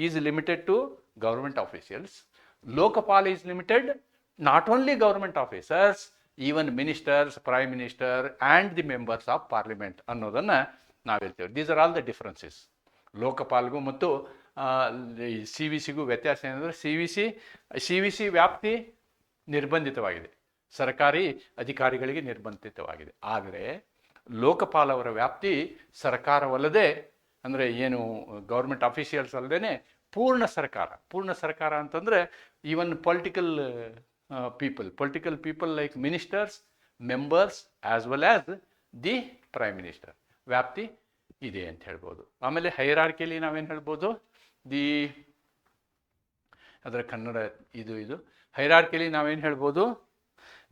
is limited to government officials. Lokpal is limited not only government officers, even ministers, prime minister and the members of parliament ಅನ್ನೋದನ್ನು ನಾವು ಹೇಳ್ತೇವೆ. These are all the differences. ಲೋಕಪಾಲ್ಗೂ ಮತ್ತು CBCಗೂ ವ್ಯತ್ಯಾಸ ಏನಂದರೆ, CBC ವ್ಯಾಪ್ತಿ ನಿರ್ಬಂಧಿತವಾಗಿದೆ, ಸರ್ಕಾರಿ ಅಧಿಕಾರಿಗಳಿಗೆ ನಿರ್ಬಂಧಿತವಾಗಿದೆ. ಆದರೆ ಲೋಕಪಾಲ್ ಅವರ ವ್ಯಾಪ್ತಿ ಸರ್ಕಾರವಲ್ಲದೆ, ಅಂದರೆ ಏನು ಗೌರ್ಮೆಂಟ್ ಅಫಿಷಿಯಲ್ಸ್ ಅಲ್ಲದೇ ಪೂರ್ಣ ಸರ್ಕಾರ ಅಂತಂದರೆ even political people like ministers, members as well as the prime minister ವ್ಯಾಪ್ತಿ ಇದೆ ಅಂತ ಹೇಳ್ಬೋದು. ಆಮೇಲೆ ಹೈರಾರ್ಕಿಯಲ್ಲಿ ನಾವೇನು ಹೇಳ್ಬೋದು, ಅದರ ಕನ್ನಡ ಇದು ಹೈರಾರ್ಕಿಯಲ್ಲಿ ನಾವೇನು ಹೇಳ್ಬೋದು,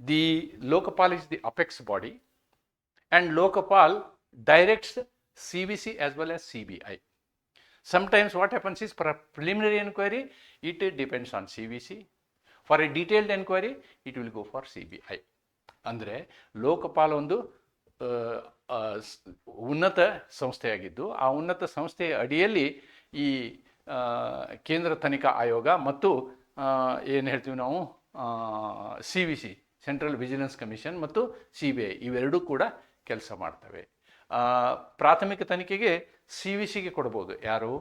the Lokpal is the apex body and Lokpal directs CBC as well as CBI. Sometimes what happens is, for a preliminary inquiry it depends on CBC, for a detailed inquiry it will go for CBI. ಅಂದರೆ ಲೋಕಪಾಲ್ ಒಂದು ಉನ್ನತ ಸಂಸ್ಥೆಯಾಗಿದ್ದು, ಆ ಉನ್ನತ ಸಂಸ್ಥೆಯ ಅಡಿಯಲ್ಲಿ ಈ ಕೇಂದ್ರ ತನಿಖಾ ಆಯೋಗ ಮತ್ತು ಏನು ಹೇಳ್ತೀವಿ ನಾವು CVC, ಸೆಂಟ್ರಲ್ ವಿಜಿಲೆನ್ಸ್ ಕಮಿಷನ್ ಮತ್ತು CBI ಇವೆರಡೂ ಕೂಡ ಕೆಲಸ ಮಾಡ್ತವೆ. ಪ್ರಾಥಮಿಕ ತನಿಖೆಗೆ CVCಗೆ ಕೊಡ್ಬೋದು ಯಾರು,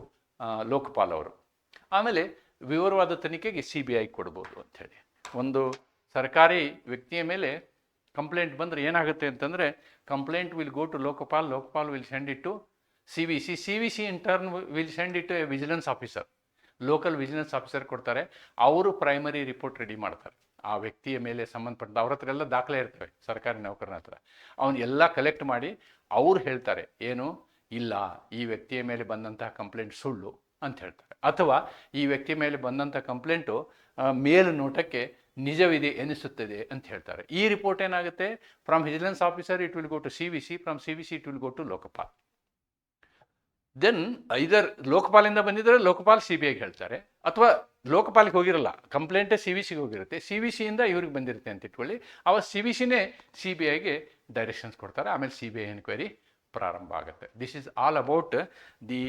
ಲೋಕಪಾಲ್ ಅವರು. ಆಮೇಲೆ ವಿವರವಾದ ತನಿಖೆಗೆ CBI ಕೊಡ್ಬೋದು ಅಂಥೇಳಿ. ಒಂದು ಸರ್ಕಾರಿ ವ್ಯಕ್ತಿಯ ಮೇಲೆ ಕಂಪ್ಲೇಂಟ್ ಬಂದರೆ ಏನಾಗುತ್ತೆ ಅಂತಂದರೆ, complaint will go to Lokpal will send it to CVC in turn will send it to a vigilance officer. Local vigilance officer ಕೊಡ್ತಾರೆ, ಅವರು ಪ್ರೈಮರಿ ರಿಪೋರ್ಟ್ ರೆಡಿ ಮಾಡ್ತಾರೆ. ಆ ವ್ಯಕ್ತಿಯ ಮೇಲೆ ಸಂಬಂಧಪಟ್ಟ ಅವ್ರ ಹತ್ರ ಎಲ್ಲ ದಾಖಲೆ ಇರ್ತವೆ ಸರ್ಕಾರಿ ನೌಕರನ ಹತ್ರ. ಅವನು ಎಲ್ಲ ಕಲೆಕ್ಟ್ ಮಾಡಿ ಅವ್ರು ಹೇಳ್ತಾರೆ ಏನು, ಇಲ್ಲ ಈ ವ್ಯಕ್ತಿಯ ಮೇಲೆ ಬಂದಂತಹ ಕಂಪ್ಲೇಂಟ್ ಸುಳ್ಳು ಅಂತ ಹೇಳ್ತಾರೆ, ಅಥವಾ ಈ ವ್ಯಕ್ತಿಯ ಮೇಲೆ ಬಂದಂಥ ಕಂಪ್ಲೇಂಟು ಮೇಲ್ನೋಟಕ್ಕೆ ನಿಜವಿದೆ ಎನಿಸುತ್ತದೆ ಅಂತ ಹೇಳ್ತಾರೆ. ಈ ರಿಪೋರ್ಟ್ ಏನಾಗುತ್ತೆ, from vigilance officer it will go to CVC, from CVC it will go to Lokpal. Then either ಲೋಕಪಾಲಿಂದ ಬಂದಿದ್ದರೆ ಲೋಕಪಾಲ್ CBIಗೆ ಹೇಳ್ತಾರೆ, ಅಥವಾ ಲೋಕಪಾಲಿಗೆ ಹೋಗಿರಲ್ಲ, ಕಂಪ್ಲೇಂಟೇ CVCಗೆ ಹೋಗಿರುತ್ತೆ, CVCಯಿಂದ ಇವ್ರಿಗೆ ಬಂದಿರುತ್ತೆ ಅಂತ ಇಟ್ಕೊಳ್ಳಿ. ಅವಾಗ CVCನೇ CBIಗೆ ಡೈರೆಕ್ಷನ್ಸ್ ಕೊಡ್ತಾರೆ, ಆಮೇಲೆ CBI ಎನ್ಕ್ವೈರಿ ಪ್ರಾರಂಭ ಆಗುತ್ತೆ. This is all about the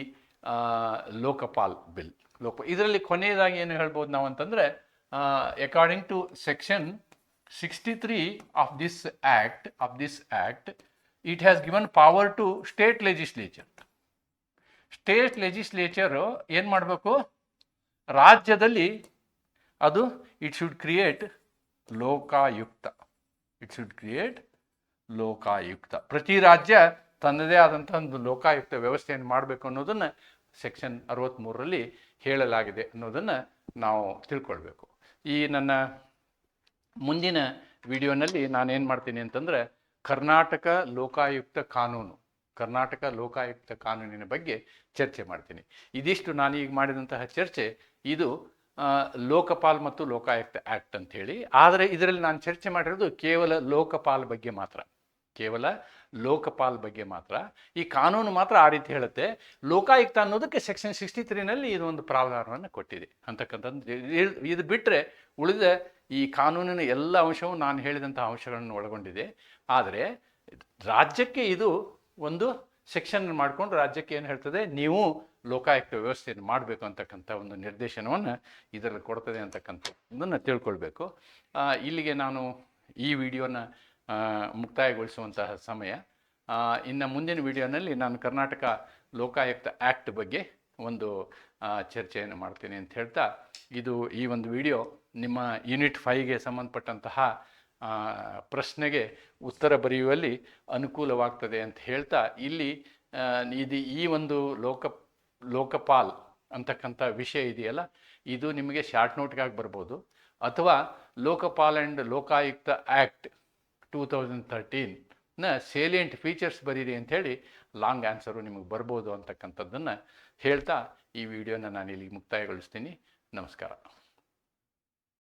Lokpal bill. ಇದರಲ್ಲಿ ಕೊನೆಯದಾಗಿ ಏನು ಹೇಳ್ಬೋದು ನಾವು ಅಂತಂದರೆ, according to section 63 of this act it has given power to state legislature. State legislature ಏನು ಮಾಡಬೇಕು, ರಾಜ್ಯದಲ್ಲಿ ಅದು ಇಟ್ ಶುಡ್ ಕ್ರಿಯೇಟ್ ಲೋಕಾಯುಕ್ತ. ಪ್ರತಿ ರಾಜ್ಯ ತನ್ನದೇ ಆದಂಥ ಒಂದು ಲೋಕಾಯುಕ್ತ ವ್ಯವಸ್ಥೆಯನ್ನು ಮಾಡಬೇಕು ಅನ್ನೋದನ್ನು ಸೆಕ್ಷನ್ 63ರಲ್ಲಿ ಹೇಳಲಾಗಿದೆ ಅನ್ನೋದನ್ನು ನಾವು ತಿಳ್ಕೊಳ್ಬೇಕು. ಈ ನನ್ನ ಮುಂದಿನ ವಿಡಿಯೋನಲ್ಲಿ ನಾನೇನು ಮಾಡ್ತೀನಿ ಅಂತಂದರೆ, ಕರ್ನಾಟಕ ಲೋಕಾಯುಕ್ತ ಕಾನೂನಿನ ಬಗ್ಗೆ ಚರ್ಚೆ ಮಾಡ್ತೀನಿ. ಇದಿಷ್ಟು ನಾನೀಗ ಮಾಡಿದಂತಹ ಚರ್ಚೆ ಇದು ಲೋಕಪಾಲ್ ಮತ್ತು ಲೋಕಾಯುಕ್ತ ಆ್ಯಕ್ಟ್ ಅಂಥೇಳಿ. ಆದರೆ ಇದರಲ್ಲಿ ನಾನು ಚರ್ಚೆ ಮಾಡಿರೋದು ಕೇವಲ ಲೋಕಪಾಲ್ ಬಗ್ಗೆ ಮಾತ್ರ. ಈ ಕಾನೂನು ಮಾತ್ರ ಆ ರೀತಿ ಹೇಳುತ್ತೆ. ಲೋಕಾಯುಕ್ತ ಅನ್ನೋದಕ್ಕೆ ಸೆಕ್ಷನ್ 63ನಲ್ಲಿ ಇದು ಒಂದು ಪ್ರಾವಧಾನವನ್ನು ಕೊಟ್ಟಿದೆ ಅಂತಕ್ಕಂಥದ್ದು. ಇದು ಬಿಟ್ಟರೆ ಉಳಿದ ಈ ಕಾನೂನಿನ ಎಲ್ಲ ಅಂಶವೂ ನಾನು ಹೇಳಿದಂಥ ಅಂಶಗಳನ್ನು ಒಳಗೊಂಡಿದೆ. ಆದರೆ ರಾಜ್ಯಕ್ಕೆ ಇದು ಒಂದು ಸೆಕ್ಷನ್ ಮಾಡಿಕೊಂಡು ರಾಜ್ಯಕ್ಕೆ ಏನು ಹೇಳ್ತದೆ, ನೀವು ಲೋಕಾಯುಕ್ತ ವ್ಯವಸ್ಥೆಯನ್ನು ಮಾಡಬೇಕು ಅಂತಕ್ಕಂಥ ಒಂದು ನಿರ್ದೇಶನವನ್ನು ಇದರಲ್ಲಿ ಕೊಡ್ತದೆ ಅಂತಕ್ಕಂಥದ್ದನ್ನು ತಿಳ್ಕೊಳ್ಬೇಕು. ಇಲ್ಲಿಗೆ ನಾನು ಈ ವಿಡಿಯೋನ ಮುಕ್ತಾಯಗೊಳಿಸುವಂತಹ ಸಮಯ. ಇನ್ನು ಮುಂದಿನ ವಿಡಿಯೋನಲ್ಲಿ ನಾನು ಕರ್ನಾಟಕ ಲೋಕಾಯುಕ್ತ ಆ್ಯಕ್ಟ್ ಬಗ್ಗೆ ಒಂದು ಚರ್ಚೆಯನ್ನು ಮಾಡ್ತೀನಿ ಅಂತ ಹೇಳ್ತಾ, ಈ ಒಂದು ವಿಡಿಯೋ ನಿಮ್ಮ ಯೂನಿಟ್ 5ಗೆ ಸಂಬಂಧಪಟ್ಟಂತಹ ಪ್ರಶ್ನೆಗೆ ಉತ್ತರ ಬರೆಯುವಲ್ಲಿ ಅನುಕೂಲವಾಗ್ತದೆ ಅಂತ ಹೇಳ್ತಾ, ಇಲ್ಲಿ ಈ ಒಂದು ಲೋಕಪಾಲ್ ಅಂತಕ್ಕಂಥ ವಿಷಯ ಇದೆಯಲ್ಲ, ಇದು ನಿಮಗೆ ಶಾರ್ಟ್ ನೋಟ್ಗಾಗಿ ಬರ್ಬೋದು, ಅಥವಾ ಲೋಕಪಾಲ್ ಆ್ಯಂಡ್ ಲೋಕಾಯುಕ್ತ ಆ್ಯಕ್ಟ್ 2013ನ ಸೇಲಿಯಂಟ್ ಫೀಚರ್ಸ್ ಬರೀರಿ ಅಂಥೇಳಿ ಲಾಂಗ್ ಆನ್ಸರು ನಿಮಗೆ ಬರ್ಬೋದು ಅಂತಕ್ಕಂಥದ್ದನ್ನು ಹೇಳ್ತಾ ಈ ವಿಡಿಯೋನ ನಾನು ಇಲ್ಲಿಗೆ ಮುಕ್ತಾಯಗೊಳಿಸ್ತೀನಿ. ನಮಸ್ಕಾರ.